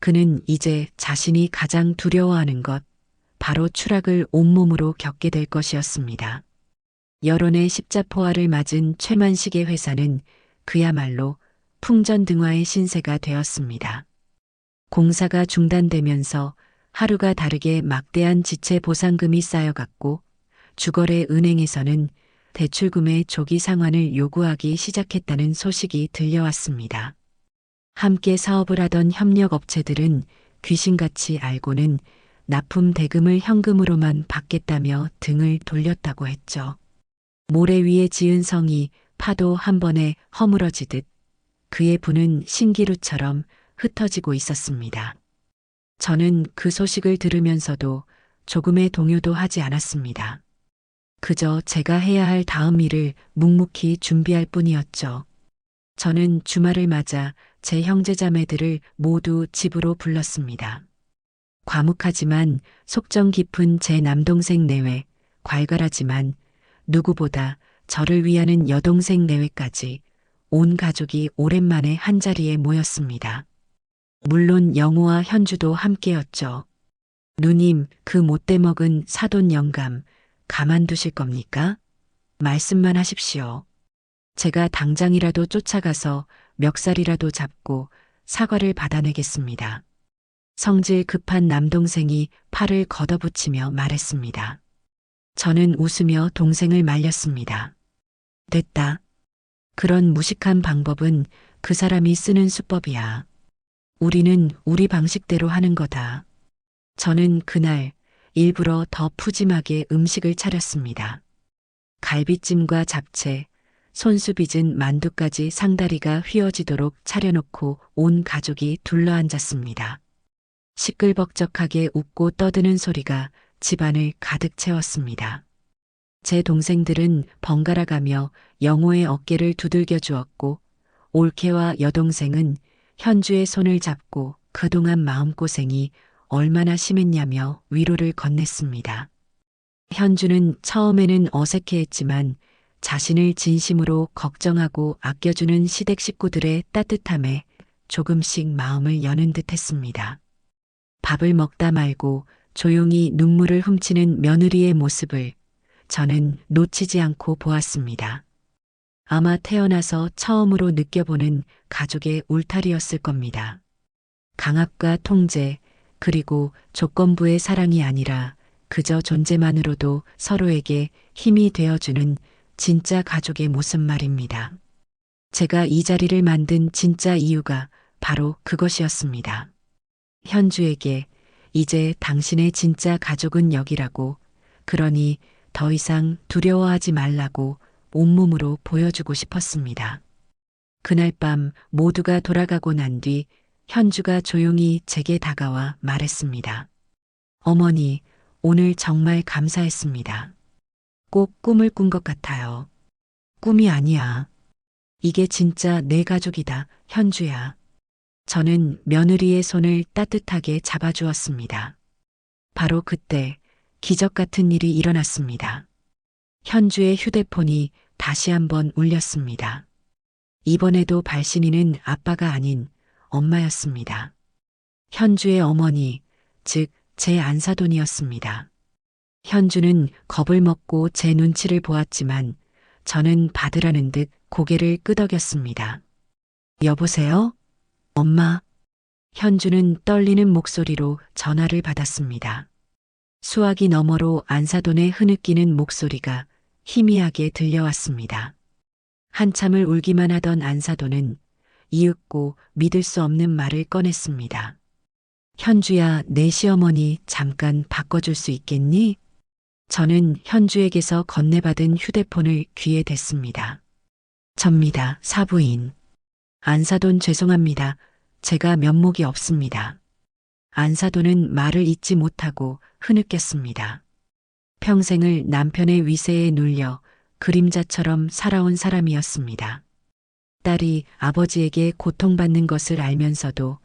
그는 이제 자신이 가장 두려워하는 것, 바로 추락을 온몸으로 겪게 될 것이었습니다. 여론의 십자포화를 맞은 최만식의 회사는 그야말로 풍전등화의 신세가 되었습니다. 공사가 중단되면서 하루가 다르게 막대한 지체 보상금이 쌓여갔고 주거래 은행에서는 대출금의 조기 상환을 요구하기 시작했다는 소식이 들려왔습니다. 함께 사업을 하던 협력업체들은 귀신같이 알고는 납품 대금을 현금으로만 받겠다며 등을 돌렸다고 했죠. 모래 위에 지은 성이 파도 한 번에 허물어지듯 그의 부는 신기루처럼 흩어지고 있었습니다. 저는 그 소식을 들으면서도 조금의 동요도 하지 않았습니다. 그저 제가 해야 할 다음 일을 묵묵히 준비할 뿐이었죠. 저는 주말을 맞아 제 형제자매들을 모두 집으로 불렀습니다. 과묵하지만 속정 깊은 제 남동생 내외, 괄괄하지만 누구보다 저를 위하는 여동생 내외까지 온 가족이 오랜만에 한자리에 모였습니다. 물론 영호와 현주도 함께였죠. 누님, 그 못돼 먹은 사돈 영감 가만두실 겁니까? 말씀만 하십시오. 제가 당장이라도 쫓아가서 멱살이라도 잡고 사과를 받아내겠습니다. 성질 급한 남동생이 팔을 걷어붙이며 말했습니다. 저는 웃으며 동생을 말렸습니다. 됐다. 그런 무식한 방법은 그 사람이 쓰는 수법이야. 우리는 우리 방식대로 하는 거다. 저는 그날 일부러 더 푸짐하게 음식을 차렸습니다. 갈비찜과 잡채, 손수 빚은 만두까지 상다리가 휘어지도록 차려놓고 온 가족이 둘러앉았습니다. 시끌벅적하게 웃고 떠드는 소리가 집안을 가득 채웠습니다. 제 동생들은 번갈아 가며 영호의 어깨를 두들겨 주었고 올케와 여동생은 현주의 손을 잡고 그동안 마음고생이 얼마나 심했냐며 위로를 건넸습니다. 현주는 처음에는 어색해했지만 자신을 진심으로 걱정하고 아껴주는 시댁 식구들의 따뜻함에 조금씩 마음을 여는 듯 했습니다. 밥을 먹다 말고 조용히 눈물을 훔치는 며느리의 모습을 저는 놓치지 않고 보았습니다. 아마 태어나서 처음으로 느껴보는 가족의 울타리였을 겁니다. 강압과 통제, 그리고 조건부의 사랑이 아니라 그저 존재만으로도 서로에게 힘이 되어주는 진짜 가족의 모습 말입니다. 제가 이 자리를 만든 진짜 이유가 바로 그것이었습니다. 현주에게 이제 당신의 진짜 가족은 여기라고, 그러니 더 이상 두려워하지 말라고 온몸으로 보여주고 싶었습니다. 그날 밤 모두가 돌아가고 난 뒤 현주가 조용히 제게 다가와 말했습니다. 어머니, 오늘 정말 감사했습니다. 꼭 꿈을 꾼 것 같아요. 꿈이 아니야. 이게 진짜 내 가족이다, 현주야. 저는 며느리의 손을 따뜻하게 잡아주었습니다. 바로 그때 기적 같은 일이 일어났습니다. 현주의 휴대폰이 다시 한번 울렸습니다. 이번에도 발신인은 아빠가 아닌 엄마였습니다. 현주의 어머니, 즉 제 안사돈이었습니다. 현주는 겁을 먹고 제 눈치를 보았지만 저는 받으라는 듯 고개를 끄덕였습니다. 여보세요? 엄마. 현주는 떨리는 목소리로 전화를 받았습니다. 수화기 너머로 안사돈의 흐느끼는 목소리가 희미하게 들려왔습니다. 한참을 울기만 하던 안사돈은 이윽고 믿을 수 없는 말을 꺼냈습니다. 현주야, 내 시어머니 잠깐 바꿔줄 수 있겠니? 저는 현주에게서 건네받은 휴대폰을 귀에 댔습니다. 접니다, 사부인. 안사돈 죄송합니다. 제가 면목이 없습니다. 안사돈은 말을 잇지 못하고 흐느꼈습니다. 평생을 남편의 위세에 눌려 그림자처럼 살아온 사람이었습니다. 딸이 아버지에게 고통받는 것을 알면서도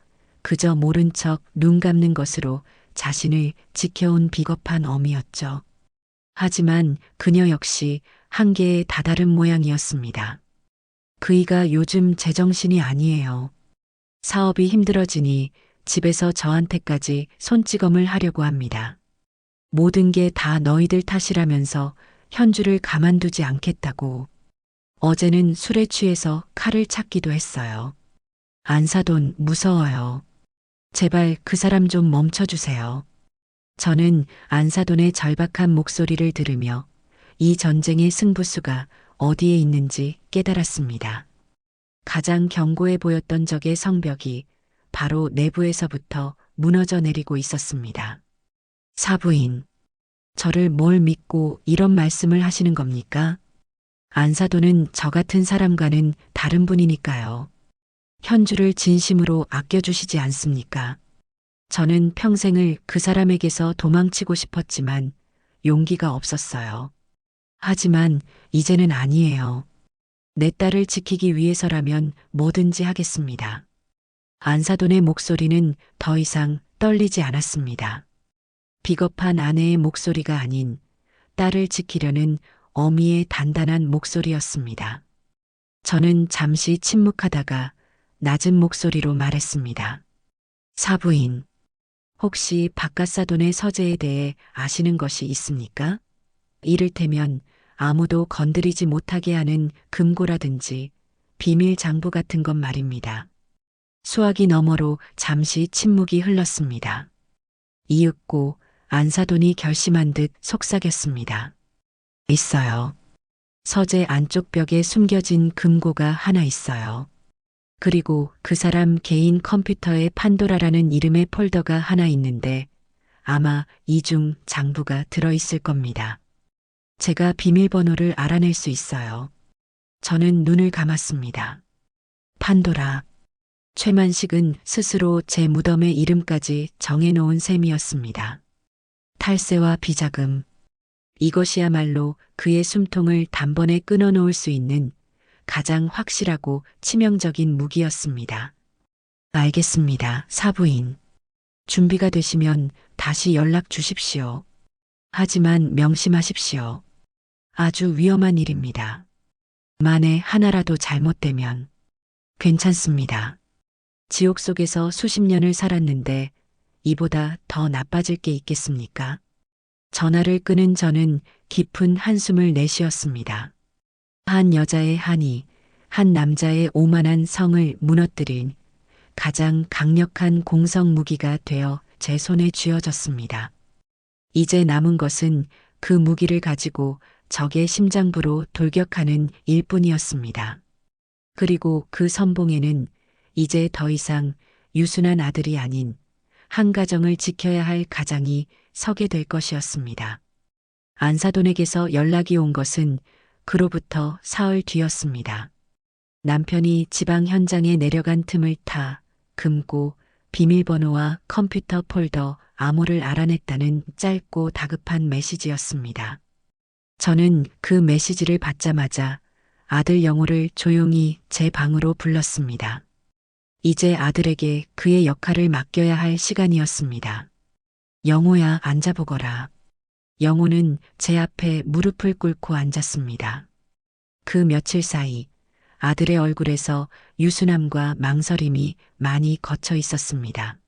그저 모른 척 눈 감는 것으로 자신을 지켜온 비겁한 어미였죠. 하지만 그녀 역시 한계에 다다른 모양이었습니다. 그이가 요즘 제정신이 아니에요. 사업이 힘들어지니 집에서 저한테까지 손찌검을 하려고 합니다. 모든 게 다 너희들 탓이라면서 현주를 가만두지 않겠다고. 어제는 술에 취해서 칼을 찾기도 했어요. 안사돈 무서워요. 제발 그 사람 좀 멈춰주세요. 저는 안사돈의 절박한 목소리를 들으며 이 전쟁의 승부수가 어디에 있는지 깨달았습니다. 가장 견고해 보였던 적의 성벽이 바로 내부에서부터 무너져 내리고 있었습니다. 사부인, 저를 뭘 믿고 이런 말씀을 하시는 겁니까? 안사돈은 저 같은 사람과는 다른 분이니까요. 현주를 진심으로 아껴주시지 않습니까? 저는 평생을 그 사람에게서 도망치고 싶었지만 용기가 없었어요. 하지만 이제는 아니에요. 내 딸을 지키기 위해서라면 뭐든지 하겠습니다. 안사돈의 목소리는 더 이상 떨리지 않았습니다. 비겁한 아내의 목소리가 아닌 딸을 지키려는 어미의 단단한 목소리였습니다. 저는 잠시 침묵하다가 낮은 목소리로 말했습니다. 사부인, 혹시 박가사돈의 서재에 대해 아시는 것이 있습니까? 이를테면 아무도 건드리지 못하게 하는 금고라든지 비밀 장부 같은 것 말입니다. 수화기 너머로 잠시 침묵이 흘렀습니다. 이윽고 안사돈이 결심한 듯 속삭였습니다. 있어요. 서재 안쪽 벽에 숨겨진 금고가 하나 있어요. 그리고 그 사람 개인 컴퓨터에 판도라라는 이름의 폴더가 하나 있는데 아마 이중 장부가 들어있을 겁니다. 제가 비밀번호를 알아낼 수 있어요. 저는 눈을 감았습니다. 판도라. 최만식은 스스로 제 무덤의 이름까지 정해놓은 셈이었습니다. 탈세와 비자금. 이것이야말로 그의 숨통을 단번에 끊어놓을 수 있는 가장 확실하고 치명적인 무기였습니다. 알겠습니다, 사부인. 준비가 되시면 다시 연락 주십시오. 하지만 명심하십시오. 아주 위험한 일입니다. 만에 하나라도 잘못되면 괜찮습니다. 지옥 속에서 수십 년을 살았는데 이보다 더 나빠질 게 있겠습니까? 전화를 끊은 저는 깊은 한숨을 내쉬었습니다. 한 여자의 한이 한 남자의 오만한 성을 무너뜨린 가장 강력한 공성 무기가 되어 제 손에 쥐어졌습니다. 이제 남은 것은 그 무기를 가지고 적의 심장부로 돌격하는 일뿐이었습니다. 그리고 그 선봉에는 이제 더 이상 유순한 아들이 아닌 한 가정을 지켜야 할 가장이 서게 될 것이었습니다. 안사돈에게서 연락이 온 것은 그로부터 사흘 뒤였습니다. 남편이 지방 현장에 내려간 틈을 타 금고, 비밀번호와 컴퓨터 폴더, 암호를 알아냈다는 짧고 다급한 메시지였습니다. 저는 그 메시지를 받자마자 아들 영호를 조용히 제 방으로 불렀습니다. 이제 아들에게 그의 역할을 맡겨야 할 시간이었습니다. 영호야, 앉아보거라. 영호는 제 앞에 무릎을 꿇고 앉았습니다. 그 며칠 사이 아들의 얼굴에서 유순함과 망설임이 많이 걷혀 있었습니다.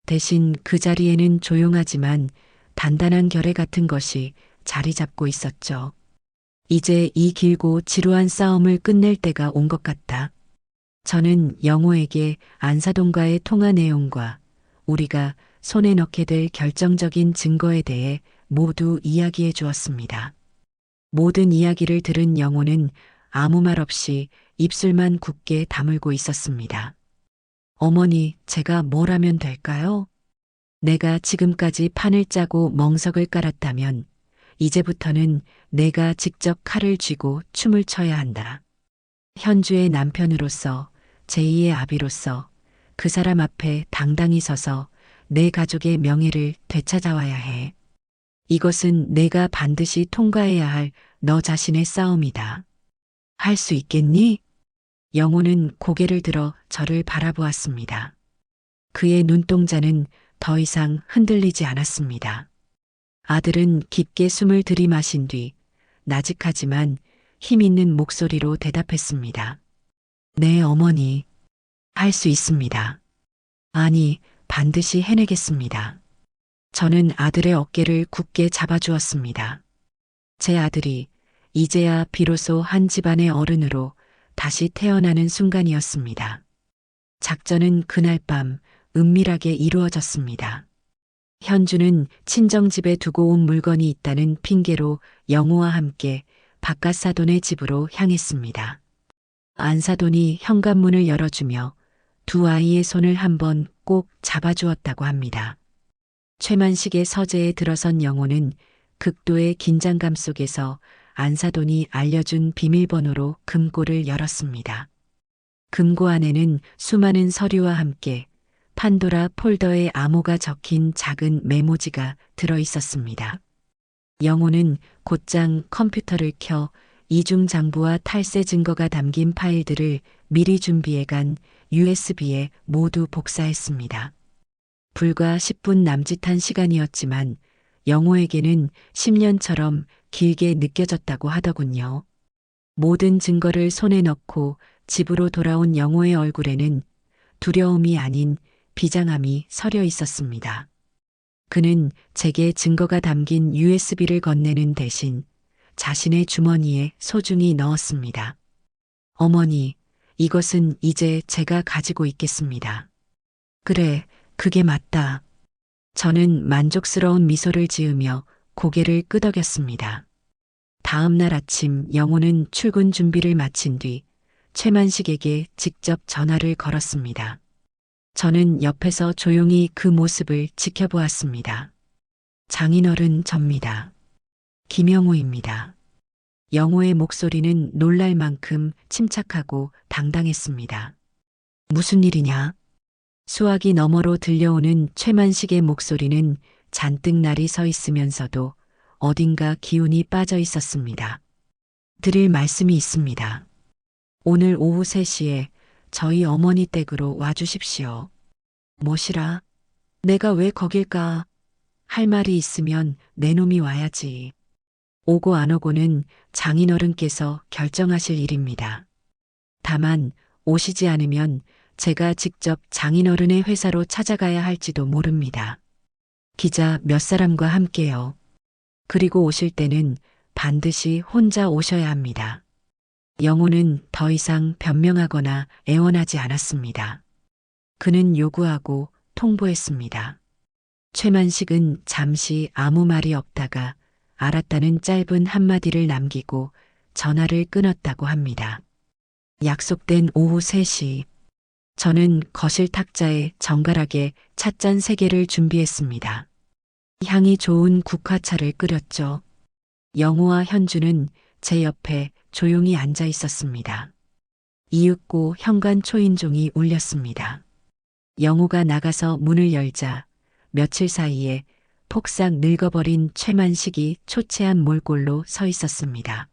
대신 그 자리에는 조용하지만 단단한 결의 같은 것이 자리 잡고 있었죠. 이제 이 길고 지루한 싸움을 끝낼 때가 온 것 같다. 저는 영호에게 안사돈과의 통화 내용과 우리가 손에 넣게 될 결정적인 증거에 대해 모두 이야기해 주었습니다. 모든 이야기를 들은 영호는 아무 말 없이 입술만 굳게 다물고 있었습니다. 어머니, 제가 뭘 하면 될까요? 내가 지금까지 판을 짜고 멍석을 깔았다면 이제부터는 내가 직접 칼을 쥐고 춤을 춰야 한다. 현주의 남편으로서 제2의 아비로서 그 사람 앞에 당당히 서서 내 가족의 명예를 되찾아와야 해. 이것은 내가 반드시 통과해야 할 너 자신의 싸움이다. 할 수 있겠니? 영호는 고개를 들어 저를 바라보았습니다. 그의 눈동자는 더 이상 흔들리지 않았습니다. 아들은 깊게 숨을 들이마신 뒤 나직하지만 힘 있는 목소리로 대답했습니다. 네, 어머니. 할 수 있습니다. 아니, 반드시 해내겠습니다. 저는 아들의 어깨를 굳게 잡아주었습니다. 제 아들이 이제야 비로소 한 집안의 어른으로 다시 태어나는 순간이었습니다. 작전은 그날 밤 은밀하게 이루어졌습니다. 현주는 친정집에 두고 온 물건이 있다는 핑계로 영호와 함께 바깥사돈의 집으로 향했습니다. 안사돈이 현관문을 열어주며 두 아이의 손을 한번 꼭 잡아주었다고 합니다. 최만식의 서재에 들어선 영호는 극도의 긴장감 속에서 안사돈이 알려준 비밀번호로 금고를 열었습니다. 금고 안에는 수많은 서류와 함께 판도라 폴더에 암호가 적힌 작은 메모지가 들어 있었습니다. 영호는 곧장 컴퓨터를 켜 이중 장부와 탈세 증거가 담긴 파일들을 미리 준비해 간 USB에 모두 복사했습니다. 불과 10분 남짓한 시간이었지만 영호에게는 10년처럼 길게 느껴졌다고 하더군요. 모든 증거를 손에 넣고 집으로 돌아온 영호의 얼굴에는 두려움이 아닌 비장함이 서려 있었습니다. 그는 제게 증거가 담긴 USB를 건네는 대신 자신의 주머니에 소중히 넣었습니다. 어머니, 이것은 이제 제가 가지고 있겠습니다. 그래, 그게 맞다. 저는 만족스러운 미소를 지으며 고개를 끄덕였습니다. 다음 날 아침 영호는 출근 준비를 마친 뒤 최만식에게 직접 전화를 걸었습니다. 저는 옆에서 조용히 그 모습을 지켜보았습니다. 장인어른 접니다. 김영호입니다. 영호의 목소리는 놀랄 만큼 침착하고 당당했습니다. 무슨 일이냐? 수화기 너머로 들려오는 최만식의 목소리는 잔뜩 날이 서 있으면서도 어딘가 기운이 빠져 있었습니다. 드릴 말씀이 있습니다. 오늘 오후 3시에 저희 어머니 댁으로 와주십시오. 뭐시라? 내가 왜 거길까? 할 말이 있으면 내 놈이 와야지. 오고 안 오고는 장인어른께서 결정하실 일입니다. 다만 오시지 않으면 제가 직접 장인어른의 회사로 찾아가야 할지도 모릅니다. 기자 몇 사람과 함께요. 그리고 오실 때는 반드시 혼자 오셔야 합니다. 영호는 더 이상 변명하거나 애원하지 않았습니다. 그는 요구하고 통보했습니다. 최만식은 잠시 아무 말이 없다가 알았다는 짧은 한마디를 남기고 전화를 끊었다고 합니다. 약속된 오후 3시, 저는 거실 탁자에 정갈하게 찻잔 3개를 준비했습니다. 향이 좋은 국화차를 끓였죠. 영호와 현주는 제 옆에 조용히 앉아 있었습니다. 이윽고 현관 초인종이 울렸습니다. 영호가 나가서 문을 열자 며칠 사이에 폭삭 늙어버린 최만식이 초췌한 몰골로 서 있었습니다.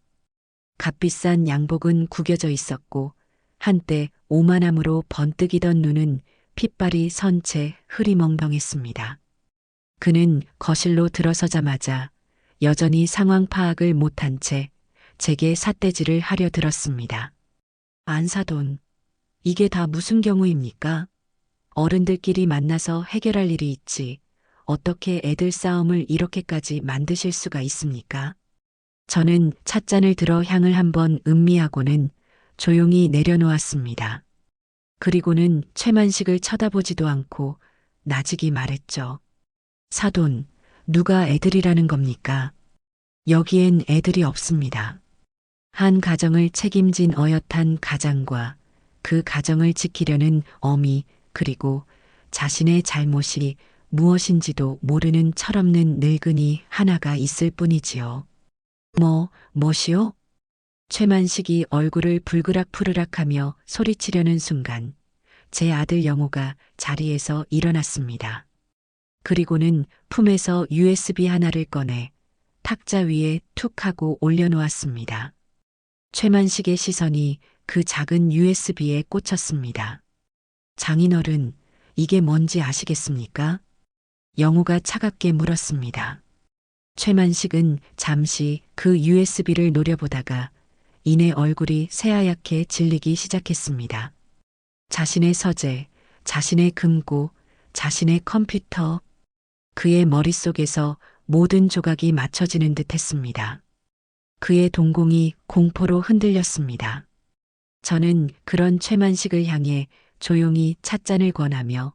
값비싼 양복은 구겨져 있었고 한때 오만함으로 번뜩이던 눈은 핏발이 선 채 흐리멍덩했습니다. 그는 거실로 들어서자마자 여전히 상황 파악을 못한 채 제게 삿대질을 하려 들었습니다. 안사돈, 이게 다 무슨 경우입니까? 어른들끼리 만나서 해결할 일이 있지. 어떻게 애들 싸움을 이렇게까지 만드실 수가 있습니까? 저는 찻잔을 들어 향을 한번 음미하고는 조용히 내려놓았습니다. 그리고는 최만식을 쳐다보지도 않고 나직이 말했죠. 사돈, 누가 애들이라는 겁니까? 여기엔 애들이 없습니다. 한 가정을 책임진 어엿한 가장과 그 가정을 지키려는 어미, 그리고 자신의 잘못이 무엇인지도 모르는 철없는 늙은이 하나가 있을 뿐이지요. 뭐시오? 최만식이 얼굴을 불그락푸르락하며 소리치려는 순간 제 아들 영호가 자리에서 일어났습니다. 그리고는 품에서 USB 하나를 꺼내 탁자 위에 툭 하고 올려놓았습니다. 최만식의 시선이 그 작은 USB에 꽂혔습니다. 장인어른, 이게 뭔지 아시겠습니까? 영호가 차갑게 물었습니다. 최만식은 잠시 그 USB를 노려보다가 이내 얼굴이 새하얗게 질리기 시작했습니다. 자신의 서재, 자신의 금고, 자신의 컴퓨터, 그의 머릿속에서 모든 조각이 맞춰지는 듯 했습니다. 그의 동공이 공포로 흔들렸습니다. 저는 그런 최만식을 향해 조용히 찻잔을 권하며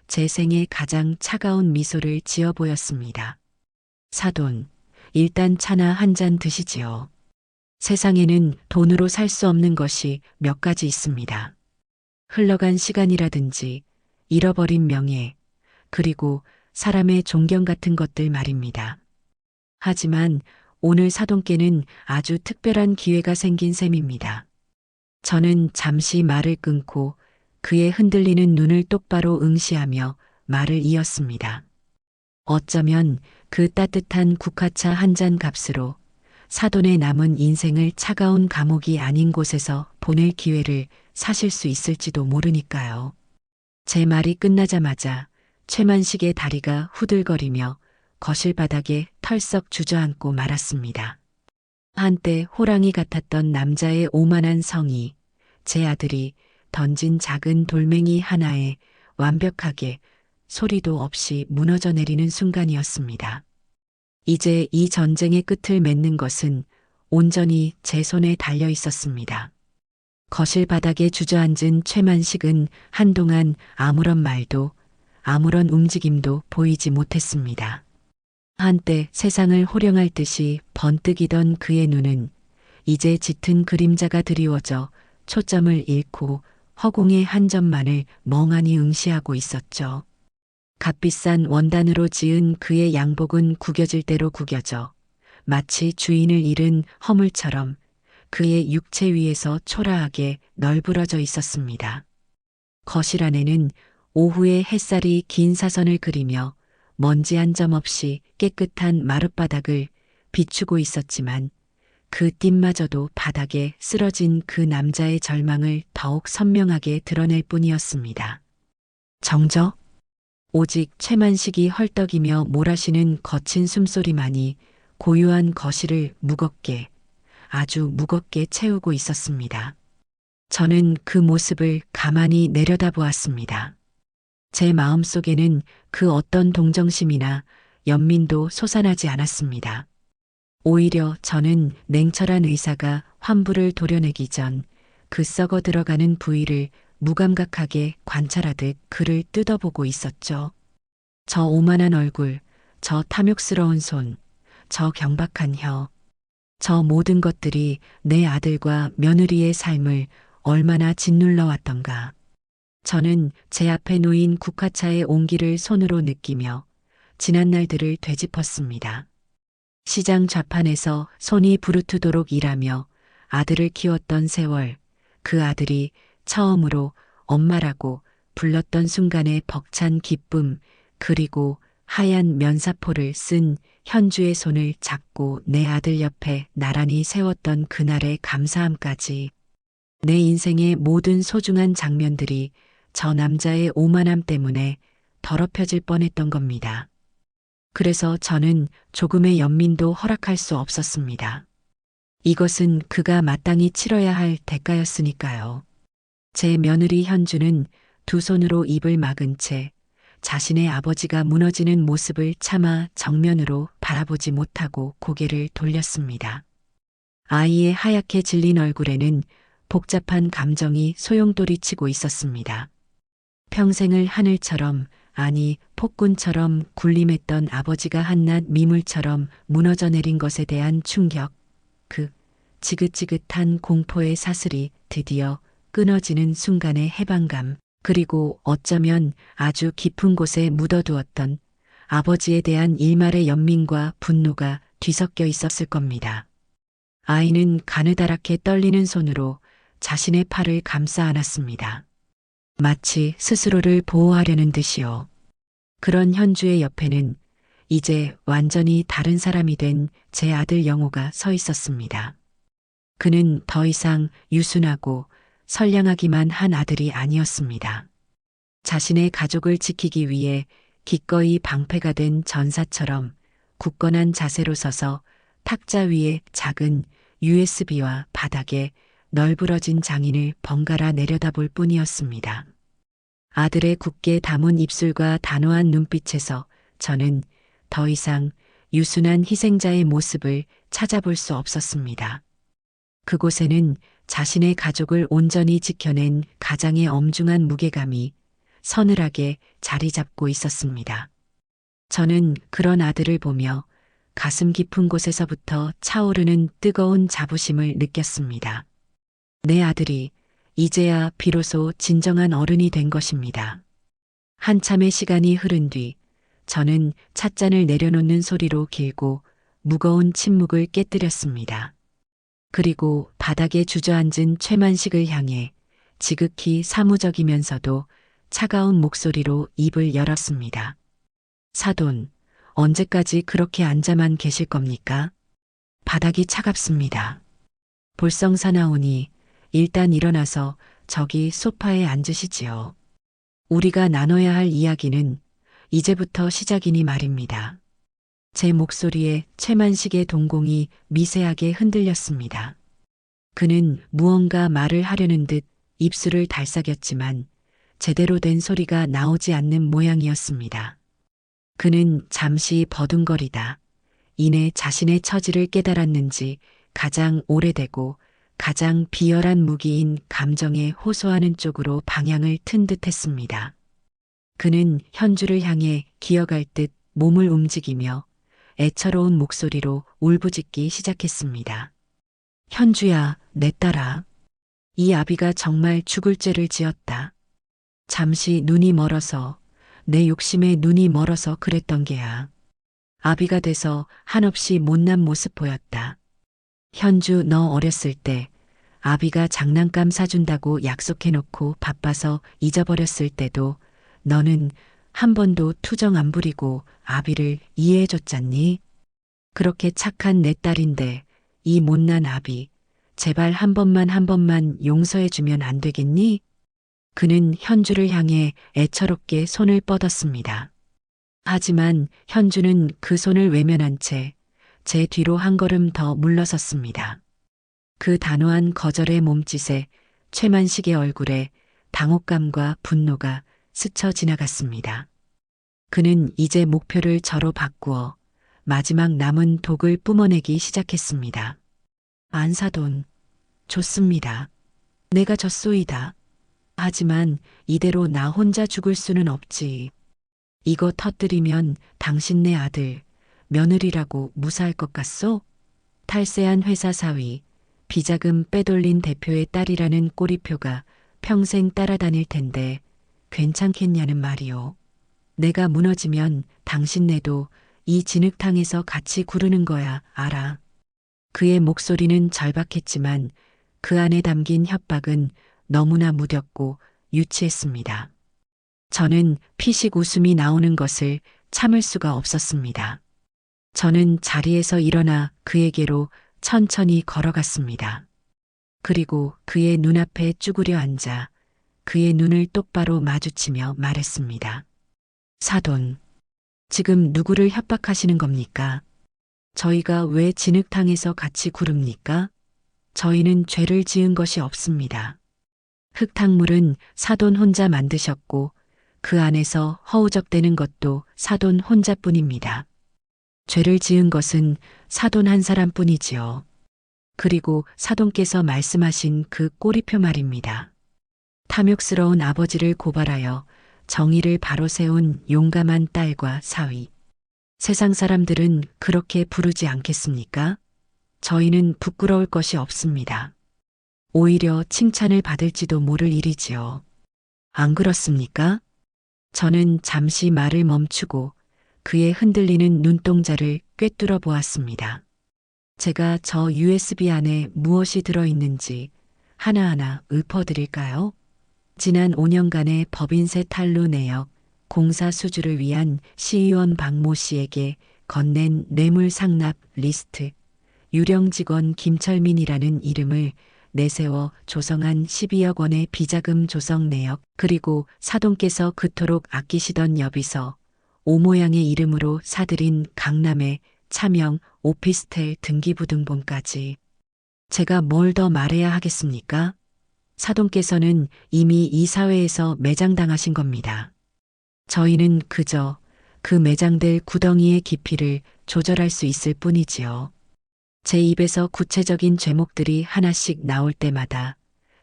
제 생애 가장 차가운 미소를 지어 보였습니다. 사돈, 일단 차나 한 잔 드시지요. 세상에는 돈으로 살 수 없는 것이 몇 가지 있습니다. 흘러간 시간이라든지 잃어버린 명예, 그리고 사람의 존경 같은 것들 말입니다. 하지만 오늘 사돈께는 아주 특별한 기회가 생긴 셈입니다. 저는 잠시 말을 끊고 그의 흔들리는 눈을 똑바로 응시하며 말을 이었습니다. 어쩌면 그 따뜻한 국화차 한 잔 값으로 사돈의 남은 인생을 차가운 감옥이 아닌 곳에서 보낼 기회를 사실 수 있을지도 모르니까요. 제 말이 끝나자마자 최만식의 다리가 후들거리며 거실 바닥에 털썩 주저앉고 말았습니다. 한때 호랑이 같았던 남자의 오만한 성이 제 아들이 던진 작은 돌멩이 하나에 완벽하게 소리도 없이 무너져 내리는 순간이었습니다. 이제 이 전쟁의 끝을 맺는 것은 온전히 제 손에 달려 있었습니다. 거실 바닥에 주저앉은 최만식은 한동안 아무런 말도 아무런 움직임도 보이지 못했습니다. 한때 세상을 호령할 듯이 번뜩이던 그의 눈은 이제 짙은 그림자가 드리워져 초점을 잃고 허공의 한 점만을 멍하니 응시하고 있었죠. 값비싼 원단으로 지은 그의 양복은 구겨질 대로 구겨져 마치 주인을 잃은 허물처럼 그의 육체 위에서 초라하게 널브러져 있었습니다. 거실 안에는 오후의 햇살이 긴 사선을 그리며 먼지 한 점 없이 깨끗한 마룻바닥을 비추고 있었지만 그 띠마저도 바닥에 쓰러진 그 남자의 절망을 더욱 선명하게 드러낼 뿐이었습니다. 정적? 오직 최만식이 헐떡이며 몰아쉬는 거친 숨소리만이 고요한 거실을 무겁게, 아주 무겁게 채우고 있었습니다. 저는 그 모습을 가만히 내려다보았습니다. 제 마음속에는 그 어떤 동정심이나 연민도 솟아나지 않았습니다. 오히려 저는 냉철한 의사가 환부를 도려내기 전 그 썩어 들어가는 부위를 무감각하게 관찰하듯 그를 뜯어보고 있었죠. 저 오만한 얼굴, 저 탐욕스러운 손, 저 경박한 혀, 저 모든 것들이 내 아들과 며느리의 삶을 얼마나 짓눌러 왔던가. 저는 제 앞에 놓인 국화차의 온기를 손으로 느끼며 지난 날들을 되짚었습니다. 시장 좌판에서 손이 부르트도록 일하며 아들을 키웠던 세월, 그 아들이 처음으로 엄마라고 불렀던 순간의 벅찬 기쁨, 그리고 하얀 면사포를 쓴 현주의 손을 잡고 내 아들 옆에 나란히 세웠던 그날의 감사함까지 내 인생의 모든 소중한 장면들이 저 남자의 오만함 때문에 더럽혀질 뻔했던 겁니다. 그래서 저는 조금의 연민도 허락할 수 없었습니다. 이것은 그가 마땅히 치러야 할 대가였으니까요. 제 며느리 현주는 두 손으로 입을 막은 채 자신의 아버지가 무너지는 모습을 차마 정면으로 바라보지 못하고 고개를 돌렸습니다. 아이의 하얗게 질린 얼굴에는 복잡한 감정이 소용돌이치고 있었습니다. 평생을 하늘처럼, 아니 폭군처럼 군림했던 아버지가 한낱 미물처럼 무너져 내린 것에 대한 충격, 그 지긋지긋한 공포의 사슬이 드디어 끊어지는 순간의 해방감, 그리고 어쩌면 아주 깊은 곳에 묻어두었던 아버지에 대한 일말의 연민과 분노가 뒤섞여 있었을 겁니다. 아이는 가느다랗게 떨리는 손으로 자신의 팔을 감싸 안았습니다. 마치 스스로를 보호하려는 듯이요. 그런 현주의 옆에는 이제 완전히 다른 사람이 된 제 아들 영호가 서 있었습니다. 그는 더 이상 유순하고 선량하기만 한 아들이 아니었습니다. 자신의 가족을 지키기 위해 기꺼이 방패가 된 전사처럼 굳건한 자세로 서서 탁자 위에 작은 USB와 바닥에 널브러진 장인을 번갈아 내려다볼 뿐이었습니다. 아들의 굳게 담은 입술과 단호한 눈빛에서 저는 더 이상 유순한 희생자의 모습을 찾아볼 수 없었습니다. 그곳에는 자신의 가족을 온전히 지켜낸 가장의 엄중한 무게감이 서늘하게 자리 잡고 있었습니다. 저는 그런 아들을 보며 가슴 깊은 곳에서부터 차오르는 뜨거운 자부심을 느꼈습니다. 내 아들이 이제야 비로소 진정한 어른이 된 것입니다. 한참의 시간이 흐른 뒤 저는 찻잔을 내려놓는 소리로 길고 무거운 침묵을 깨뜨렸습니다. 그리고 바닥에 주저앉은 최만식을 향해 지극히 사무적이면서도 차가운 목소리로 입을 열었습니다. 사돈, 언제까지 그렇게 앉아만 계실 겁니까? 바닥이 차갑습니다. 볼썽사나오니 일단 일어나서 저기 소파에 앉으시지요. 우리가 나눠야 할 이야기는 이제부터 시작이니 말입니다. 제 목소리에 최만식의 동공이 미세하게 흔들렸습니다. 그는 무언가 말을 하려는 듯 입술을 달싹였지만 제대로 된 소리가 나오지 않는 모양이었습니다. 그는 잠시 버둥거리다 이내 자신의 처지를 깨달았는지 가장 오래되고 가장 비열한 무기인 감정에 호소하는 쪽으로 방향을 튼 듯했습니다. 그는 현주를 향해 기어갈 듯 몸을 움직이며 애처로운 목소리로 울부짖기 시작했습니다. 현주야, 내 딸아. 이 아비가 정말 죽을 죄를 지었다. 잠시 눈이 멀어서, 내 욕심에 눈이 멀어서 그랬던 게야. 아비가 돼서 한없이 못난 모습 보였다. 현주, 너 어렸을 때 아비가 장난감 사준다고 약속해놓고 바빠서 잊어버렸을 때도 너는 한 번도 투정 안 부리고 아비를 이해해줬잖니? 그렇게 착한 내 딸인데 이 못난 아비 제발 한 번만 용서해주면 안 되겠니? 그는 현주를 향해 애처롭게 손을 뻗었습니다. 하지만 현주는 그 손을 외면한 채 제 뒤로 한 걸음 더 물러섰습니다. 그 단호한 거절의 몸짓에 최만식의 얼굴에 당혹감과 분노가 스쳐 지나갔습니다. 그는 이제 목표를 저로 바꾸어 마지막 남은 독을 뿜어내기 시작했습니다. 안사돈, 좋습니다. 내가 졌소이다. 하지만 이대로 나 혼자 죽을 수는 없지. 이거 터뜨리면 당신 내 아들, 며느리라고 무사할 것 같소? 탈세한 회사 사위, 비자금 빼돌린 대표의 딸이라는 꼬리표가 평생 따라다닐 텐데 괜찮겠냐는 말이오. 내가 무너지면 당신네도 이 진흙탕에서 같이 구르는 거야, 알아. 그의 목소리는 절박했지만 그 안에 담긴 협박은 너무나 무겁고 유치했습니다. 저는 피식 웃음이 나오는 것을 참을 수가 없었습니다. 저는 자리에서 일어나 그에게로 천천히 걸어갔습니다. 그리고 그의 눈앞에 쭈그려 앉아 그의 눈을 똑바로 마주치며 말했습니다. 사돈, 지금 누구를 협박하시는 겁니까? 저희가 왜 진흙탕에서 같이 구릅니까? 저희는 죄를 지은 것이 없습니다. 흙탕물은 사돈 혼자 만드셨고 그 안에서 허우적대는 것도 사돈 혼자뿐입니다. 죄를 지은 것은 사돈 한 사람뿐이지요. 그리고 사돈께서 말씀하신 그 꼬리표 말입니다. 탐욕스러운 아버지를 고발하여 정의를 바로 세운 용감한 딸과 사위. 세상 사람들은 그렇게 부르지 않겠습니까? 저희는 부끄러울 것이 없습니다. 오히려 칭찬을 받을지도 모를 일이지요. 안 그렇습니까? 저는 잠시 말을 멈추고 그의 흔들리는 눈동자를 꿰뚫어 보았습니다. 제가 저 USB 안에 무엇이 들어있는지 하나하나 읊어드릴까요? 지난 5년간의 법인세 탈루 내역, 공사 수주를 위한 시의원 박모 씨에게 건넨 뇌물 상납 리스트, 유령 직원 김철민이라는 이름을 내세워 조성한 12억 원의 비자금 조성 내역, 그리고 사돈께서 그토록 아끼시던 여비서, 오 모양의 이름으로 사들인 강남의 차명 오피스텔 등기부등본까지. 제가 뭘 더 말해야 하겠습니까? 사돈께서는 이미 이 사회에서 매장당하신 겁니다. 저희는 그저 그 매장될 구덩이의 깊이를 조절할 수 있을 뿐이지요. 제 입에서 구체적인 죄목들이 하나씩 나올 때마다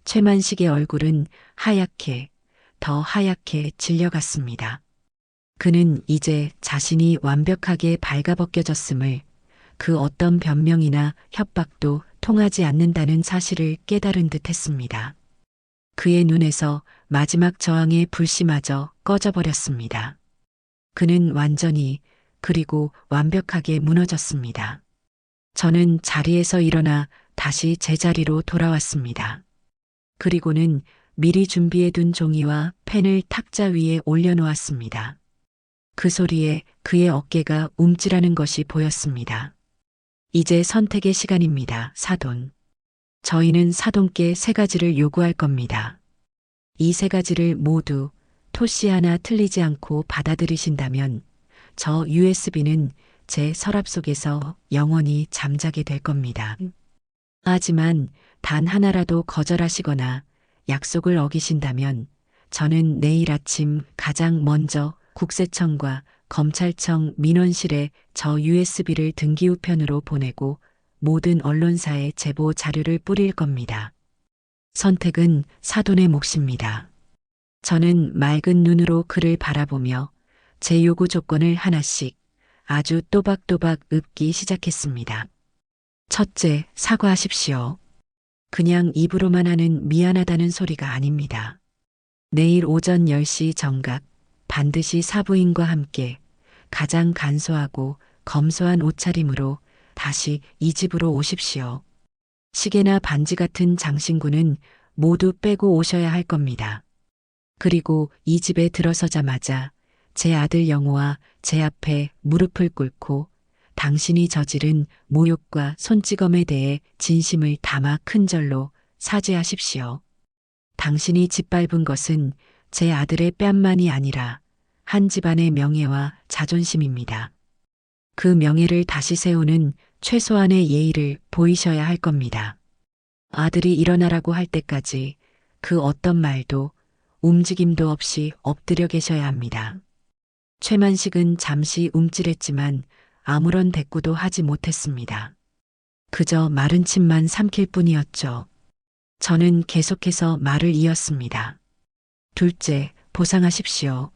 최만식의 얼굴은 하얗게, 더 하얗게 질려갔습니다. 그는 이제 자신이 완벽하게 발가벗겨졌음을, 그 어떤 변명이나 협박도 통하지 않는다는 사실을 깨달은 듯 했습니다. 그의 눈에서 마지막 저항의 불씨마저 꺼져버렸습니다. 그는 완전히, 그리고 완벽하게 무너졌습니다. 저는 자리에서 일어나 다시 제자리로 돌아왔습니다. 그리고는 미리 준비해둔 종이와 펜을 탁자 위에 올려놓았습니다. 그 소리에 그의 어깨가 움찔하는 것이 보였습니다. 이제 선택의 시간입니다, 사돈. 저희는 사돈께 3가지를 요구할 겁니다. 이 3가지를 모두 토씨 하나 틀리지 않고 받아들이신다면 저 USB는 제 서랍 속에서 영원히 잠자게 될 겁니다. 하지만 단 하나라도 거절하시거나 약속을 어기신다면 저는 내일 아침 가장 먼저 국세청과 검찰청 민원실에 저 USB를 등기우편으로 보내고 모든 언론사에 제보 자료를 뿌릴 겁니다. 선택은 사돈의 몫입니다. 저는 맑은 눈으로 그를 바라보며 제 요구 조건을 하나씩 아주 또박또박 읊기 시작했습니다. 첫째, 사과하십시오. 그냥 입으로만 하는 미안하다는 소리가 아닙니다. 내일 오전 10시 정각 반드시 사부인과 함께 가장 간소하고 검소한 옷차림으로 다시 이 집으로 오십시오. 시계나 반지 같은 장신구는 모두 빼고 오셔야 할 겁니다. 그리고 이 집에 들어서자마자 제 아들 영호와 제 앞에 무릎을 꿇고 당신이 저지른 모욕과 손찌검에 대해 진심을 담아 큰 절로 사죄하십시오. 당신이 짓밟은 것은 제 아들의 뺨만이 아니라 한 집안의 명예와 자존심입니다. 그 명예를 다시 세우는 최소한의 예의를 보이셔야 할 겁니다. 아들이 일어나라고 할 때까지 그 어떤 말도 움직임도 없이 엎드려 계셔야 합니다. 최만식은 잠시 움찔했지만 아무런 대꾸도 하지 못했습니다. 그저 마른 침만 삼킬 뿐이었죠. 저는 계속해서 말을 이었습니다. 둘째, 보상하십시오.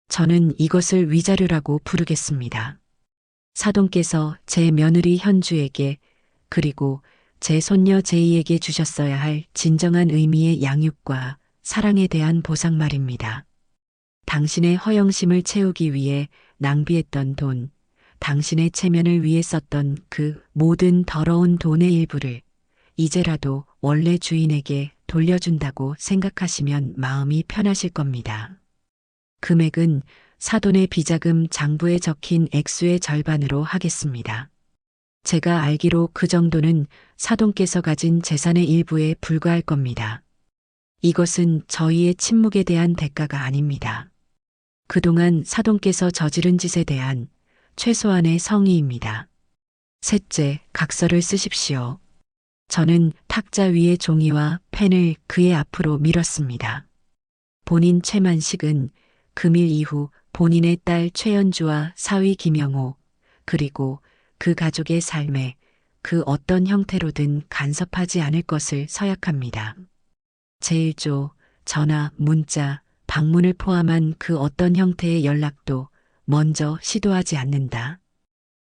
저는 이것을 위자료라고 부르겠습니다. 사돈께서 제 며느리 현주에게 그리고 제 손녀 제이에게 주셨어야 할 진정한 의미의 양육과 사랑에 대한 보상 말입니다. 당신의 허영심을 채우기 위해 낭비했던 돈, 당신의 체면을 위해 썼던 그 모든 더러운 돈의 일부를 이제라도 원래 주인에게 돌려준다고 생각하시면 마음이 편하실 겁니다. 금액은 사돈의 비자금 장부에 적힌 액수의 절반으로 하겠습니다. 제가 알기로 그 정도는 사돈께서 가진 재산의 일부에 불과할 겁니다. 이것은 저희의 침묵에 대한 대가가 아닙니다. 그동안 사돈께서 저지른 짓에 대한 최소한의 성의입니다. 셋째, 각서를 쓰십시오. 저는 탁자 위에 종이와 펜을 그의 앞으로 밀었습니다. 본인 최만식은 금일 이후 본인의 딸 최연주와 사위 김영호, 그리고 그 가족의 삶에 그 어떤 형태로든 간섭하지 않을 것을 서약합니다. 제1조, 전화, 문자, 방문을 포함한 그 어떤 형태의 연락도 먼저 시도하지 않는다.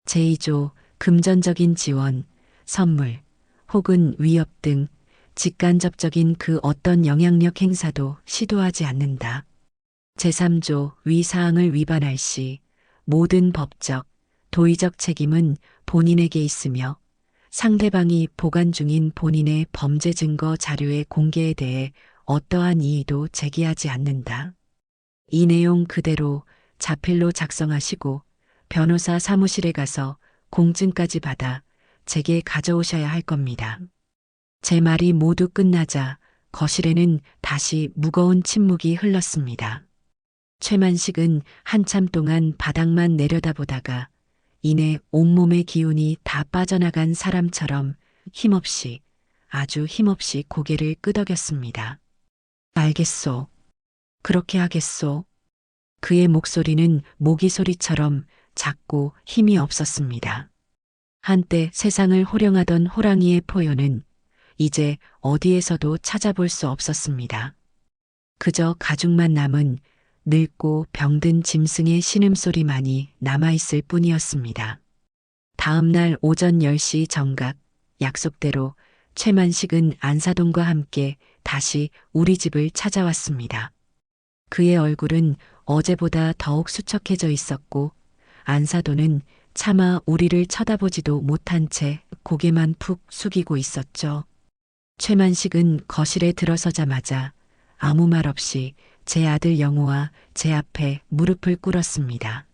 제2조, 금전적인 지원, 선물, 혹은 위협 등 직간접적인 그 어떤 영향력 행사도 시도하지 않는다. 제3조 위 사항을 위반할 시 모든 법적, 도의적 책임은 본인에게 있으며 상대방이 보관 중인 본인의 범죄 증거 자료의 공개에 대해 어떠한 이의도 제기하지 않는다. 이 내용 그대로 자필로 작성하시고 변호사 사무실에 가서 공증까지 받아 제게 가져오셔야 할 겁니다. 제 말이 모두 끝나자 거실에는 다시 무거운 침묵이 흘렀습니다. 최만식은 한참 동안 바닥만 내려다보다가 이내 온몸의 기운이 다 빠져나간 사람처럼 힘없이, 아주 힘없이 고개를 끄덕였습니다. 알겠소. 그렇게 하겠소. 그의 목소리는 모기 소리처럼 작고 힘이 없었습니다. 한때 세상을 호령하던 호랑이의 포효는 이제 어디에서도 찾아볼 수 없었습니다. 그저 가죽만 남은 늙고 병든 짐승의 신음소리만이 남아있을 뿐이었습니다. 다음 날 오전 10시 정각 약속대로 최만식은 안사돈과 함께 다시 우리 집을 찾아왔습니다. 그의 얼굴은 어제보다 더욱 수척해져 있었고 안사돈은 차마 우리를 쳐다보지도 못한 채 고개만 푹 숙이고 있었죠. 최만식은 거실에 들어서자마자 아무 말 없이 제 아들 영호와 제 앞에 무릎을 꿇었습니다.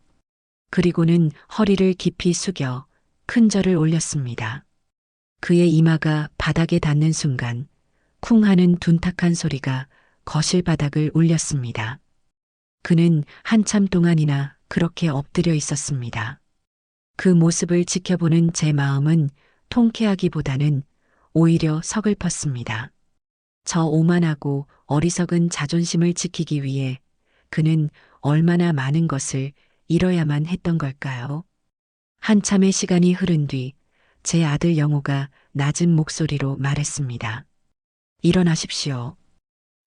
그리고는 허리를 깊이 숙여 큰 절을 올렸습니다. 그의 이마가 바닥에 닿는 순간 쿵 하는 둔탁한 소리가 거실 바닥을 울렸습니다. 그는 한참 동안이나 그렇게 엎드려 있었습니다. 그 모습을 지켜보는 제 마음은 통쾌하기보다는 오히려 서글펐습니다. 저 오만하고 어리석은 자존심을 지키기 위해 그는 얼마나 많은 것을 잃어야만 했던 걸까요? 한참의 시간이 흐른 뒤 제 아들 영호가 낮은 목소리로 말했습니다. 일어나십시오.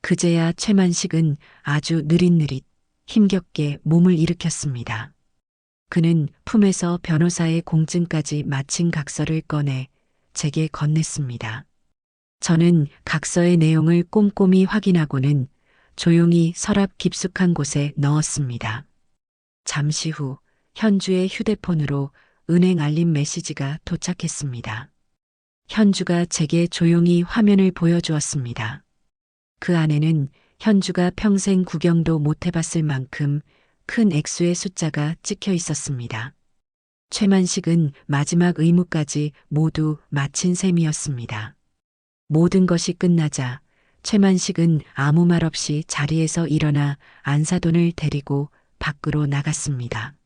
그제야 최만식은 아주 느릿느릿 힘겹게 몸을 일으켰습니다. 그는 품에서 변호사의 공증까지 마친 각서를 꺼내 제게 건넸습니다. 저는 각서의 내용을 꼼꼼히 확인하고는 조용히 서랍 깊숙한 곳에 넣었습니다. 잠시 후 현주의 휴대폰으로 은행 알림 메시지가 도착했습니다. 현주가 제게 조용히 화면을 보여주었습니다. 그 안에는 현주가 평생 구경도 못 해봤을 만큼 큰 액수의 숫자가 찍혀 있었습니다. 최만식은 마지막 의무까지 모두 마친 셈이었습니다. 모든 것이 끝나자 최만식은 아무 말 없이 자리에서 일어나 안사돈을 데리고 밖으로 나갔습니다.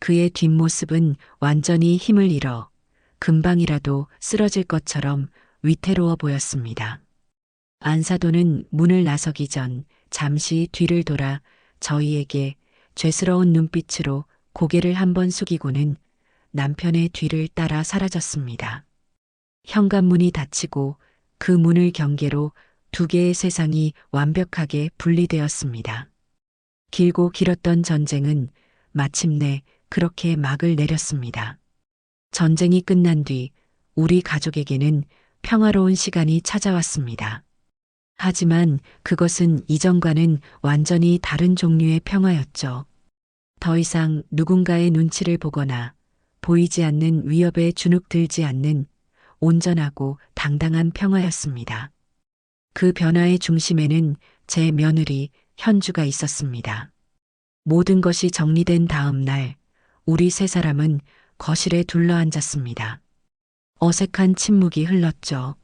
그의 뒷모습은 완전히 힘을 잃어 금방이라도 쓰러질 것처럼 위태로워 보였습니다. 안사돈은 문을 나서기 전 잠시 뒤를 돌아 저희에게 죄스러운 눈빛으로 고개를 한번 숙이고는 남편의 뒤를 따라 사라졌습니다. 현관문이 닫히고 그 문을 경계로 두 개의 세상이 완벽하게 분리되었습니다. 길고 길었던 전쟁은 마침내 그렇게 막을 내렸습니다. 전쟁이 끝난 뒤 우리 가족에게는 평화로운 시간이 찾아왔습니다. 하지만 그것은 이전과는 완전히 다른 종류의 평화였죠. 더 이상 누군가의 눈치를 보거나 보이지 않는 위협에 주눅들지 않는 온전하고 당당한 평화였습니다. 그 변화의 중심에는 제 며느리 현주가 있었습니다. 모든 것이 정리된 다음 날 우리 세 사람은 거실에 둘러앉았습니다. 어색한 침묵이 흘렀죠.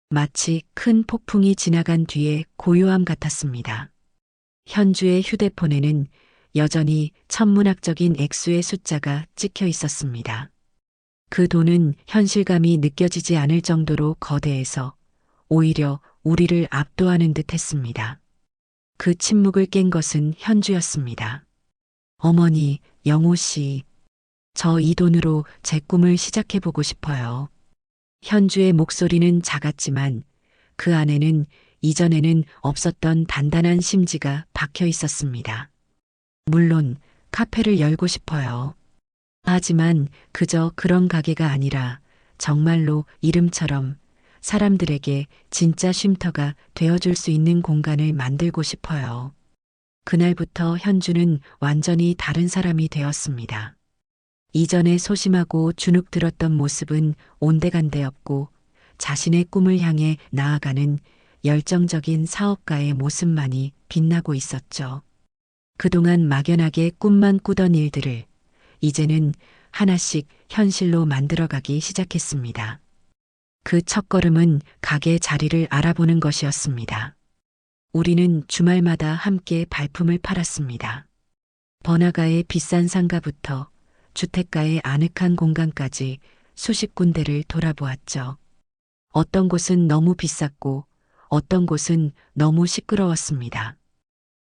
마치 큰 폭풍이 지나간 뒤에 고요함 같았습니다. 현주의 휴대폰에는 여전히 천문학적인 액수의 숫자가 찍혀 있었습니다. 그 돈은 현실감이 느껴지지 않을 정도로 거대해서 오히려 우리를 압도하는 듯 했습니다. 그 침묵을 깬 것은 현주였습니다. 어머니, 영호 씨, 저 이 돈으로 제 꿈을 시작해보고 싶어요. 현주의 목소리는 작았지만 그 안에는 이전에는 없었던 단단한 심지가 박혀 있었습니다. 물론 카페를 열고 싶어요. 하지만 그저 그런 가게가 아니라 정말로 이름처럼 사람들에게 진짜 쉼터가 되어줄 수 있는 공간을 만들고 싶어요. 그날부터 현주는 완전히 다른 사람이 되었습니다. 이전에 소심하고 주눅 들었던 모습은 온데간데없고 자신의 꿈을 향해 나아가는 열정적인 사업가의 모습만이 빛나고 있었죠. 그동안 막연하게 꿈만 꾸던 일들을 이제는 하나씩 현실로 만들어가기 시작했습니다. 그 첫걸음은 가게 자리를 알아보는 것이었습니다. 우리는 주말마다 함께 발품을 팔았습니다. 번화가의 비싼 상가부터 주택가의 아늑한 공간까지 수십 군데를 돌아보았죠. 어떤 곳은 너무 비쌌고 어떤 곳은 너무 시끄러웠습니다.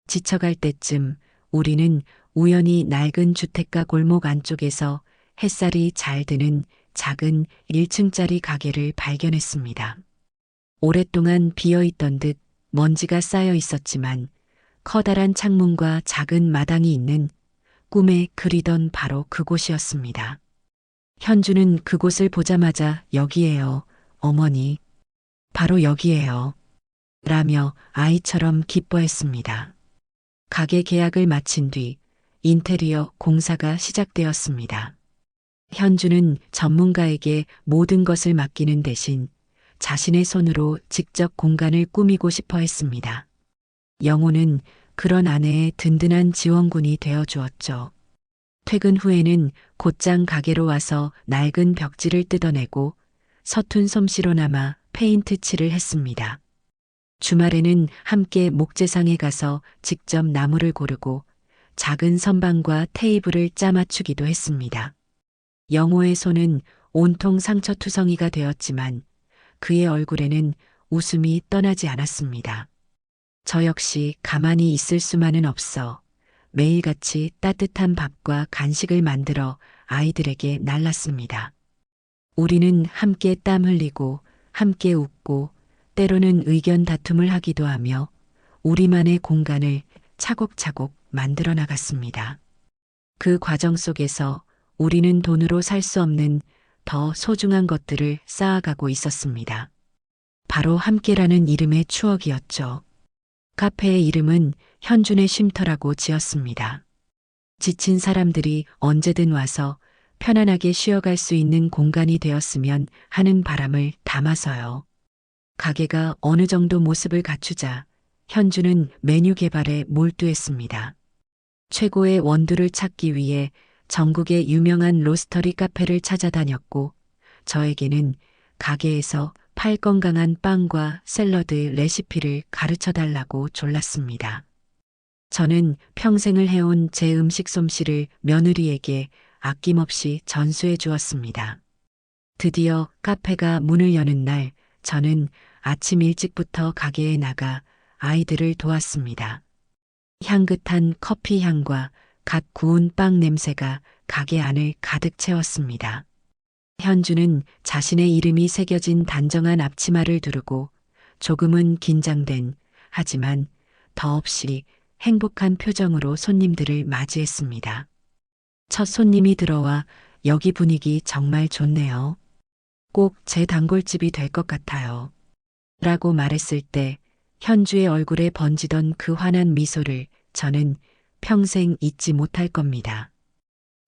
지쳐갈 때쯤 우리는 우연히 낡은 주택가 골목 안쪽에서 햇살이 잘 드는 작은 1층짜리 가게를 발견했습니다. 오랫동안 비어있던 듯 먼지가 쌓여 있었지만 커다란 창문과 작은 마당이 있는 꿈에 그리던 바로 그곳이었습니다. 현주는 그곳을 보자마자 여기에요, 어머니. 바로 여기에요. 라며 아이처럼 기뻐했습니다. 가게 계약을 마친 뒤 인테리어 공사가 시작되었습니다. 현주는 전문가에게 모든 것을 맡기는 대신 자신의 손으로 직접 공간을 꾸미고 싶어 했습니다. 영호는 그런 아내의 든든한 지원군이 되어 주었죠. 퇴근 후에는 곧장 가게로 와서 낡은 벽지를 뜯어내고 서툰 솜씨로나마 페인트 칠을 했습니다. 주말에는 함께 목재상에 가서 직접 나무를 고르고 작은 선반과 테이블을 짜맞추기도 했습니다. 영호의 손은 온통 상처투성이가 되었지만 그의 얼굴에는 웃음이 떠나지 않았습니다. 저 역시 가만히 있을 수만은 없어 매일같이 따뜻한 밥과 간식을 만들어 아이들에게 날랐습니다. 우리는 함께 땀 흘리고 함께 웃고 때로는 의견 다툼을 하기도 하며 우리만의 공간을 차곡차곡 만들어 나갔습니다. 그 과정 속에서 우리는 돈으로 살 수 없는 더 소중한 것들을 쌓아가고 있었습니다. 바로 함께라는 이름의 추억이었죠. 카페의 이름은 현준의 쉼터라고 지었습니다. 지친 사람들이 언제든 와서 편안하게 쉬어갈 수 있는 공간이 되었으면 하는 바람을 담아서요. 가게가 어느 정도 모습을 갖추자 현주는 메뉴 개발에 몰두했습니다. 최고의 원두를 찾기 위해 전국의 유명한 로스터리 카페를 찾아다녔고 저에게는 가게에서 팔 건강한 빵과 샐러드 레시피를 가르쳐 달라고 졸랐습니다. 저는 평생을 해온 제 음식 솜씨를 며느리에게 아낌없이 전수해 주었습니다. 드디어 카페가 문을 여는 날 저는 아침 일찍부터 가게에 나가 아이들을 도왔습니다. 향긋한 커피 향과 갓 구운 빵 냄새가 가게 안을 가득 채웠습니다. 현주는 자신의 이름이 새겨진 단정한 앞치마를 두르고 조금은 긴장된, 하지만 더없이 행복한 표정으로 손님들을 맞이했습니다. 첫 손님이 들어와 여기 분위기 정말 좋네요. 꼭 제 단골집이 될 것 같아요. 라고 말했을 때 현주의 얼굴에 번지던 그 환한 미소를 저는 평생 잊지 못할 겁니다.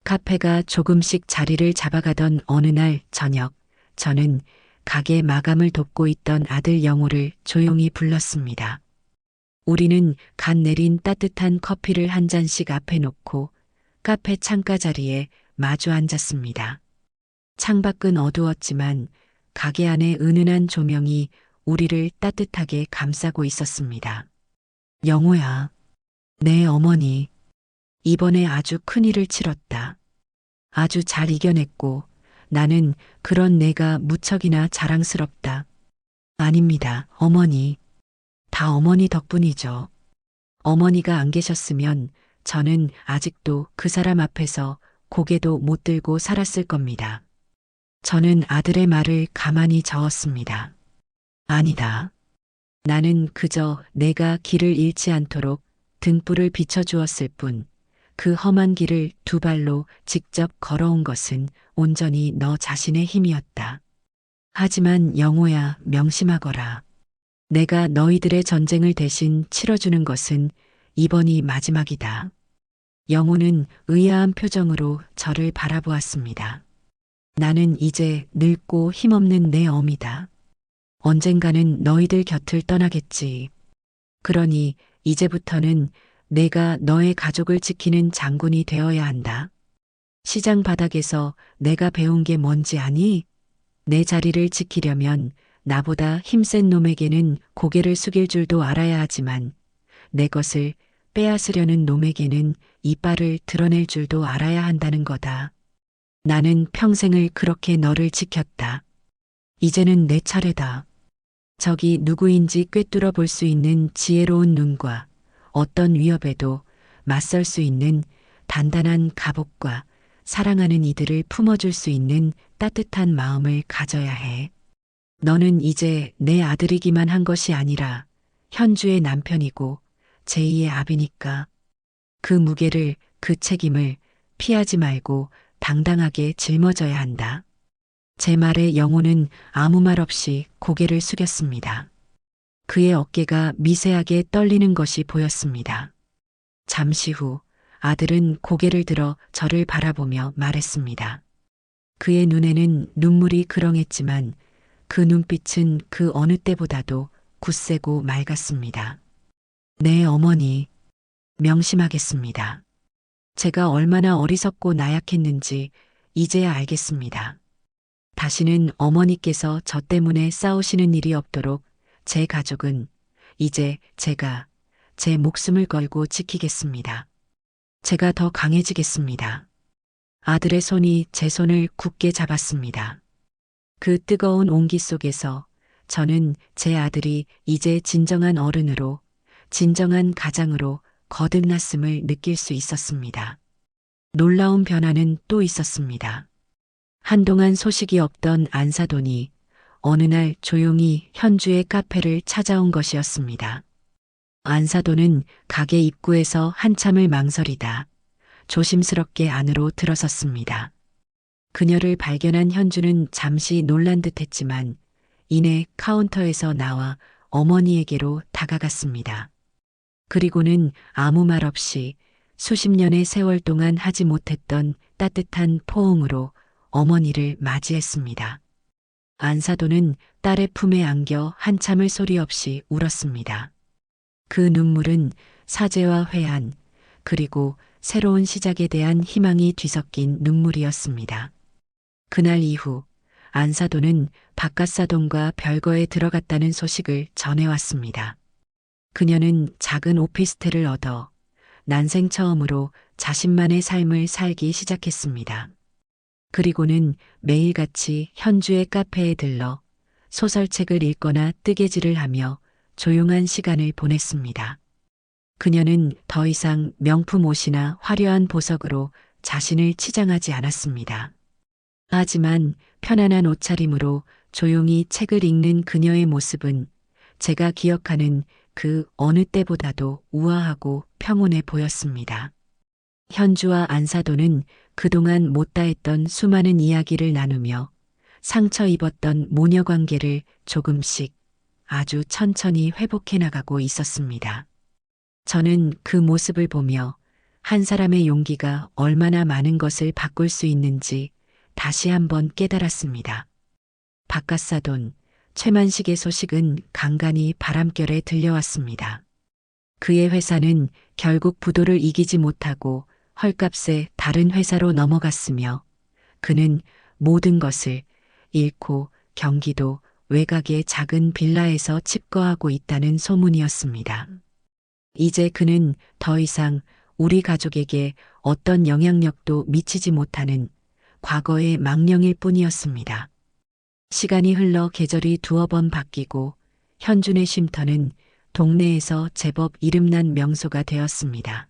카페가 조금씩 자리를 잡아가던 어느 날 저녁, 저는 가게 마감을 돕고 있던 아들 영호를 조용히 불렀습니다. 우리는 갓 내린 따뜻한 커피를 한 잔씩 앞에 놓고 카페 창가 자리에 마주 앉았습니다. 창밖은 어두웠지만 가게 안의 은은한 조명이 우리를 따뜻하게 감싸고 있었습니다. 영호야, 내 어머니, 이번에 아주 큰일을 치렀다. 아주 잘 이겨냈고 나는 그런 내가 무척이나 자랑스럽다. 아닙니다, 어머니. 다 어머니 덕분이죠. 어머니가 안 계셨으면 저는 아직도 그 사람 앞에서 고개도 못 들고 살았을 겁니다. 저는 아들의 말을 가만히 저었습니다. 아니다. 나는 그저 내가 길을 잃지 않도록 등불을 비춰주었을 뿐, 그 험한 길을 두 발로 직접 걸어온 것은 온전히 너 자신의 힘이었다. 하지만 영호야, 명심하거라. 내가 너희들의 전쟁을 대신 치러주는 것은 이번이 마지막이다. 영호는 의아한 표정으로 저를 바라보았습니다. 나는 이제 늙고 힘없는 내 어미다. 언젠가는 너희들 곁을 떠나겠지. 그러니 이제부터는 내가 너의 가족을 지키는 장군이 되어야 한다. 시장 바닥에서 내가 배운 게 뭔지 아니? 내 자리를 지키려면 나보다 힘센 놈에게는 고개를 숙일 줄도 알아야 하지만 내 것을 빼앗으려는 놈에게는 이빨을 드러낼 줄도 알아야 한다는 거다. 나는 평생을 그렇게 너를 지켰다. 이제는 내 차례다. 적이 누구인지 꿰뚫어 볼 수 있는 지혜로운 눈과 어떤 위협에도 맞설 수 있는 단단한 갑옷과 사랑하는 이들을 품어줄 수 있는 따뜻한 마음을 가져야 해. 너는 이제 내 아들이기만 한 것이 아니라 현주의 남편이고 제2의 아비니까 그 무게를, 그 책임을 피하지 말고 당당하게 짊어져야 한다. 제 말에 영호는 아무 말 없이 고개를 숙였습니다. 그의 어깨가 미세하게 떨리는 것이 보였습니다. 잠시 후 아들은 고개를 들어 저를 바라보며 말했습니다. 그의 눈에는 눈물이 그렁했지만 그 눈빛은 그 어느 때보다도 굳세고 맑았습니다. 네, 어머니. 명심하겠습니다. 제가 얼마나 어리석고 나약했는지 이제야 알겠습니다. 다시는 어머니께서 저 때문에 싸우시는 일이 없도록 제 가족은 이제 제가 제 목숨을 걸고 지키겠습니다. 제가 더 강해지겠습니다. 아들의 손이 제 손을 굳게 잡았습니다. 그 뜨거운 온기 속에서 저는 제 아들이 이제 진정한 어른으로, 진정한 가장으로 거듭났음을 느낄 수 있었습니다. 놀라운 변화는 또 있었습니다. 한동안 소식이 없던 안사돈이 어느 날 조용히 현주의 카페를 찾아온 것이었습니다. 안사돈은 가게 입구에서 한참을 망설이다 조심스럽게 안으로 들어섰습니다. 그녀를 발견한 현주는 잠시 놀란 듯했지만 이내 카운터에서 나와 어머니에게로 다가갔습니다. 그리고는 아무 말 없이 수십 년의 세월 동안 하지 못했던 따뜻한 포옹으로 어머니를 맞이했습니다. 안사돈은 딸의 품에 안겨 한참을 소리 없이 울었습니다. 그 눈물은 사죄와 회한, 그리고 새로운 시작에 대한 희망이 뒤섞인 눈물이었습니다. 그날 이후 안사돈은 바깥사돈과 별거에 들어갔다는 소식을 전해왔습니다. 그녀는 작은 오피스텔을 얻어 난생 처음으로 자신만의 삶을 살기 시작했습니다. 그리고는 매일같이 현주의 카페에 들러 소설책을 읽거나 뜨개질을 하며 조용한 시간을 보냈습니다. 그녀는 더 이상 명품 옷이나 화려한 보석으로 자신을 치장하지 않았습니다. 하지만 편안한 옷차림으로 조용히 책을 읽는 그녀의 모습은 제가 기억하는 그 어느 때보다도 우아하고 평온해 보였습니다. 현주와 안사도는 그동안 못다했던 수많은 이야기를 나누며 상처 입었던 모녀 관계를 조금씩 아주 천천히 회복해 나가고 있었습니다. 저는 그 모습을 보며 한 사람의 용기가 얼마나 많은 것을 바꿀 수 있는지 다시 한번 깨달았습니다. 박갓사돈 최만식의 소식은 간간히 바람결에 들려왔습니다. 그의 회사는 결국 부도를 이기지 못하고 헐값에 다른 회사로 넘어갔으며 그는 모든 것을 잃고 경기도 외곽의 작은 빌라에서 칩거하고 있다는 소문이었습니다. 이제 그는 더 이상 우리 가족에게 어떤 영향력도 미치지 못하는 과거의 망령일 뿐이었습니다. 시간이 흘러 계절이 두어 번 바뀌고 현준의 쉼터는 동네에서 제법 이름난 명소가 되었습니다.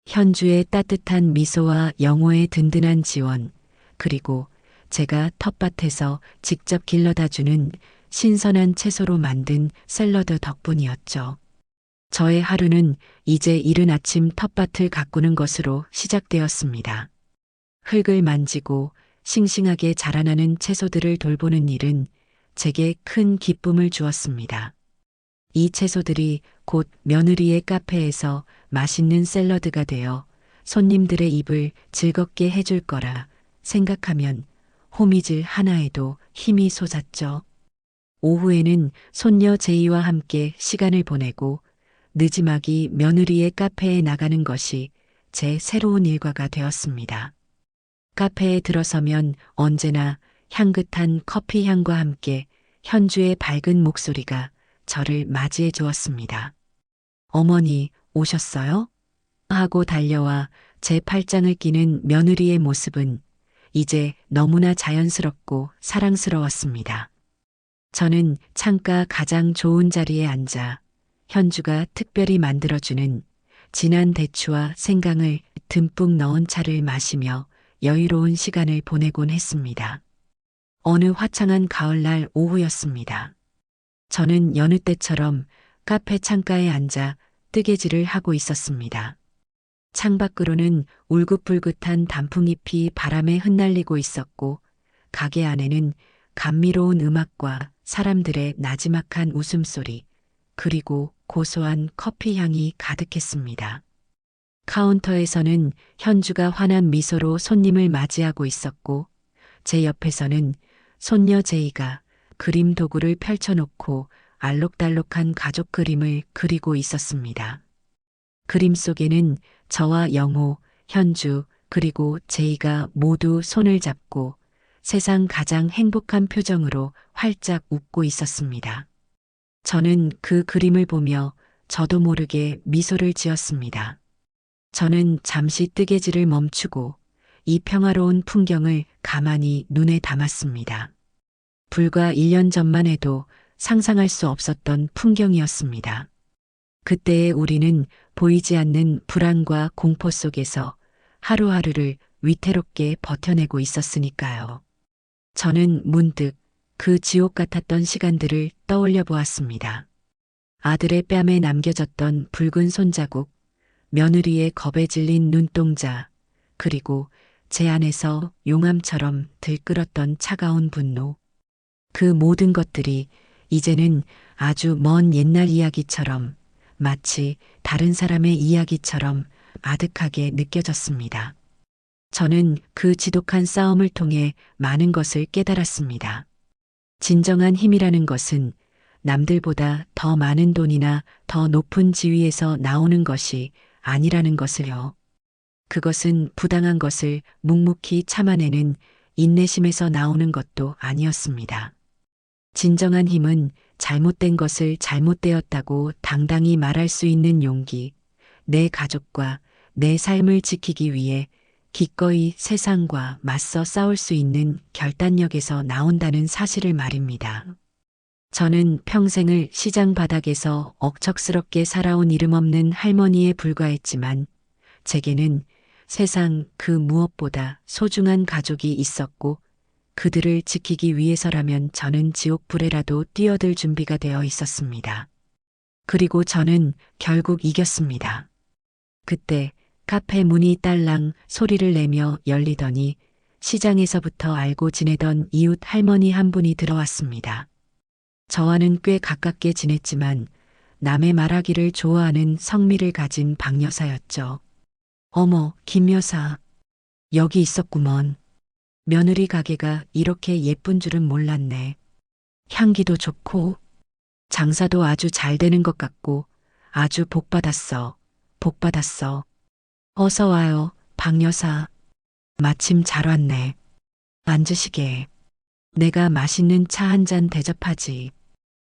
현주의 따뜻한 미소와 영호의 든든한 지원, 그리고 제가 텃밭에서 직접 길러다 주는 신선한 채소로 만든 샐러드 덕분이었죠. 저의 하루는 이제 이른 아침 텃밭을 가꾸는 것으로 시작되었습니다. 흙을 만지고 싱싱하게 자라나는 채소들을 돌보는 일은 제게 큰 기쁨을 주었습니다. 이 채소들이 곧 며느리의 카페에서 맛있는 샐러드가 되어 손님들의 입을 즐겁게 해줄 거라 생각하면 호미질 하나에도 힘이 솟았죠. 오후에는 손녀 제이와 함께 시간을 보내고 느지막이 며느리의 카페에 나가는 것이 제 새로운 일과가 되었습니다. 카페에 들어서면 언제나 향긋한 커피 향과 함께 현주의 밝은 목소리가 저를 맞이해 주었습니다. 어머니 오셨어요? 하고 달려와 제 팔짱을 끼는 며느리의 모습은 이제 너무나 자연스럽고 사랑스러웠습니다. 저는 창가 가장 좋은 자리에 앉아 현주가 특별히 만들어주는 진한 대추와 생강을 듬뿍 넣은 차를 마시며 여유로운 시간을 보내곤 했습니다. 어느 화창한 가을날 오후였습니다. 저는 여느 때처럼 카페 창가에 앉아 뜨개질을 하고 있었습니다. 창밖으로는 울긋불긋한 단풍잎이 바람에 흩날리고 있었고 가게 안에는 감미로운 음악과 사람들의 나지막한 웃음소리 그리고 고소한 커피 향이 가득했습니다. 카운터에서는 현주가 환한 미소로 손님을 맞이하고 있었고 제 옆에서는 손녀 제이가 그림 도구를 펼쳐놓고 알록달록한 가족 그림을 그리고 있었습니다. 그림 속에는 저와 영호, 현주, 그리고 제이가 모두 손을 잡고 세상 가장 행복한 표정으로 활짝 웃고 있었습니다. 저는 그 그림을 보며 저도 모르게 미소를 지었습니다. 저는 잠시 뜨개질을 멈추고 이 평화로운 풍경을 가만히 눈에 담았습니다. 불과 1년 전만 해도 상상할 수 없었던 풍경이었습니다. 그때의 우리는 보이지 않는 불안과 공포 속에서 하루하루를 위태롭게 버텨내고 있었으니까요. 저는 문득 그 지옥 같았던 시간들을 떠올려 보았습니다. 아들의 뺨에 남겨졌던 붉은 손자국, 며느리의 겁에 질린 눈동자, 그리고 제 안에서 용암처럼 들끓었던 차가운 분노. 그 모든 것들이 이제는 아주 먼 옛날 이야기처럼 마치 다른 사람의 이야기처럼 아득하게 느껴졌습니다. 저는 그 지독한 싸움을 통해 많은 것을 깨달았습니다. 진정한 힘이라는 것은 남들보다 더 많은 돈이나 더 높은 지위에서 나오는 것이 아니라는 것을요. 그것은 부당한 것을 묵묵히 참아내는 인내심에서 나오는 것도 아니었습니다. 진정한 힘은 잘못된 것을 잘못되었다고 당당히 말할 수 있는 용기, 내 가족과 내 삶을 지키기 위해 기꺼이 세상과 맞서 싸울 수 있는 결단력에서 나온다는 사실을 말입니다. 저는 평생을 시장 바닥에서 억척스럽게 살아온 이름 없는 할머니에 불과했지만 제게는 세상 그 무엇보다 소중한 가족이 있었고 그들을 지키기 위해서라면 저는 지옥불에라도 뛰어들 준비가 되어 있었습니다. 그리고 저는 결국 이겼습니다. 그때 카페 문이 딸랑 소리를 내며 열리더니 시장에서부터 알고 지내던 이웃 할머니 한 분이 들어왔습니다. 저와는 꽤 가깝게 지냈지만 남의 말하기를 좋아하는 성미를 가진 박 여사였죠. 어머, 김 여사. 여기 있었구먼. 며느리 가게가 이렇게 예쁜 줄은 몰랐네. 향기도 좋고 장사도 아주 잘 되는 것 같고 아주 복 받았어. 복 받았어. 어서 와요, 박 여사. 마침 잘 왔네. 앉으시게. 내가 맛있는 차 한 잔 대접하지.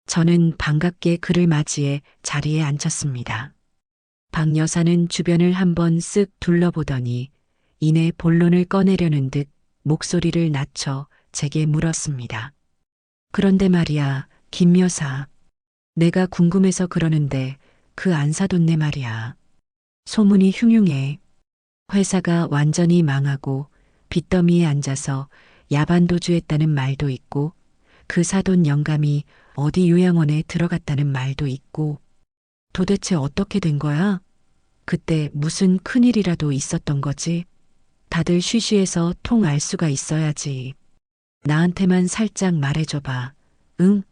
저는 반갑게 그를 맞이해 자리에 앉혔습니다. 박 여사는 주변을 한번 쓱 둘러보더니 이내 본론을 꺼내려는 듯 목소리를 낮춰 제게 물었습니다. 그런데 말이야, 김 여사. 내가 궁금해서 그러는데 그 안사돈네 말이야. 소문이 흉흉해. 회사가 완전히 망하고 빚더미에 앉아서 야반도주했다는 말도 있고 그 사돈 영감이 어디 요양원에 들어갔다는 말도 있고 도대체 어떻게 된 거야? 그때 무슨 큰일이라도 있었던 거지? 다들 쉬쉬해서 통 알 수가 있어야지. 나한테만 살짝 말해줘봐. 응?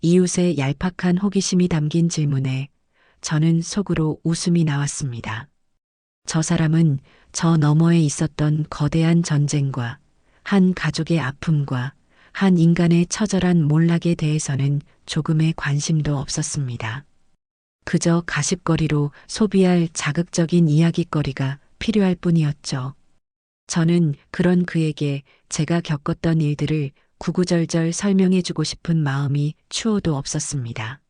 이웃의 얄팍한 호기심이 담긴 질문에 저는 속으로 웃음이 나왔습니다. 저 사람은 저 너머에 있었던 거대한 전쟁과 한 가족의 아픔과 한 인간의 처절한 몰락에 대해서는 조금의 관심도 없었습니다. 그저 가십거리로 소비할 자극적인 이야깃거리가 필요할 뿐이었죠. 저는 그런 그에게 제가 겪었던 일들을 구구절절 설명해주고 싶은 마음이 추호도 없었습니다.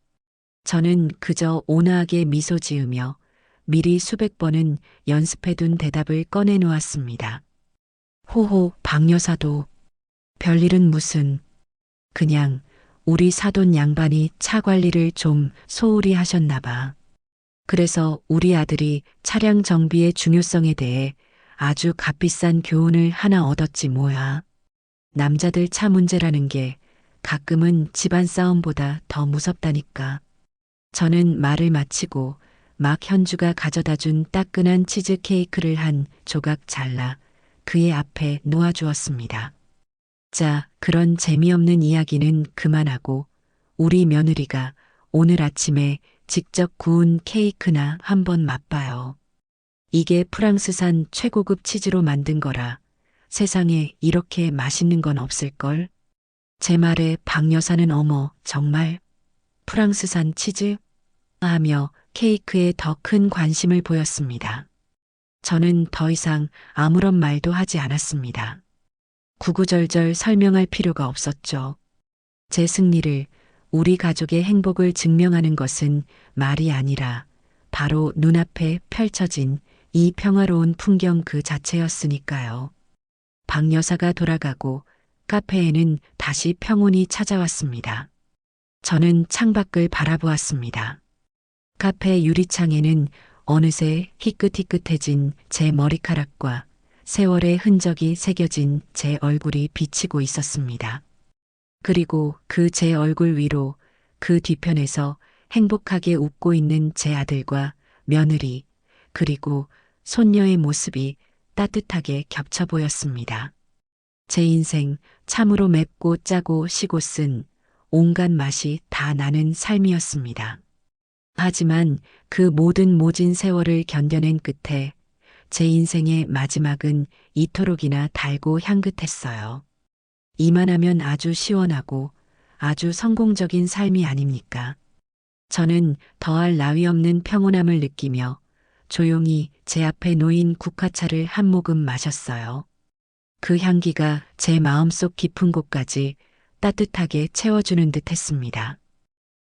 저는 그저 온화하게 미소 지으며 미리 수백 번은 연습해둔 대답을 꺼내놓았습니다. 호호, 박 여사도 별일은 무슨. 그냥 우리 사돈 양반이 차 관리를 좀 소홀히 하셨나 봐. 그래서 우리 아들이 차량 정비의 중요성에 대해 아주 값비싼 교훈을 하나 얻었지 뭐야. 남자들 차 문제라는 게 가끔은 집안 싸움보다 더 무섭다니까. 저는 말을 마치고 막 현주가 가져다 준 따끈한 치즈 케이크를 한 조각 잘라 그의 앞에 놓아주었습니다. 자, 그런 재미없는 이야기는 그만하고 우리 며느리가 오늘 아침에 직접 구운 케이크나 한번 맛봐요. 이게 프랑스산 최고급 치즈로 만든 거라 세상에 이렇게 맛있는 건 없을걸? 제 말에 박 여사는 어머, 정말? 프랑스산 치즈? 하며 케이크에 더 큰 관심을 보였습니다. 저는 더 이상 아무런 말도 하지 않았습니다. 구구절절 설명할 필요가 없었죠. 제 승리를, 우리 가족의 행복을 증명하는 것은 말이 아니라 바로 눈앞에 펼쳐진 이 평화로운 풍경 그 자체였으니까요. 박 여사가 돌아가고 카페에는 다시 평온이 찾아왔습니다. 저는 창밖을 바라보았습니다. 카페 유리창에는 어느새 희끗희끗해진 제 머리카락과 세월의 흔적이 새겨진 제 얼굴이 비치고 있었습니다. 그리고 그 제 얼굴 위로 그 뒤편에서 행복하게 웃고 있는 제 아들과 며느리, 그리고 손녀의 모습이 따뜻하게 겹쳐 보였습니다. 제 인생 참으로 맵고 짜고 시고 쓴 온갖 맛이 다 나는 삶이었습니다. 하지만 그 모든 모진 세월을 견뎌낸 끝에 제 인생의 마지막은 이토록이나 달고 향긋했어요. 이만하면 아주 시원하고 아주 성공적인 삶이 아닙니까? 저는 더할 나위 없는 평온함을 느끼며 조용히 제 앞에 놓인 국화차를 한 모금 마셨어요. 그 향기가 제 마음속 깊은 곳까지 따뜻하게 채워주는 듯 했습니다.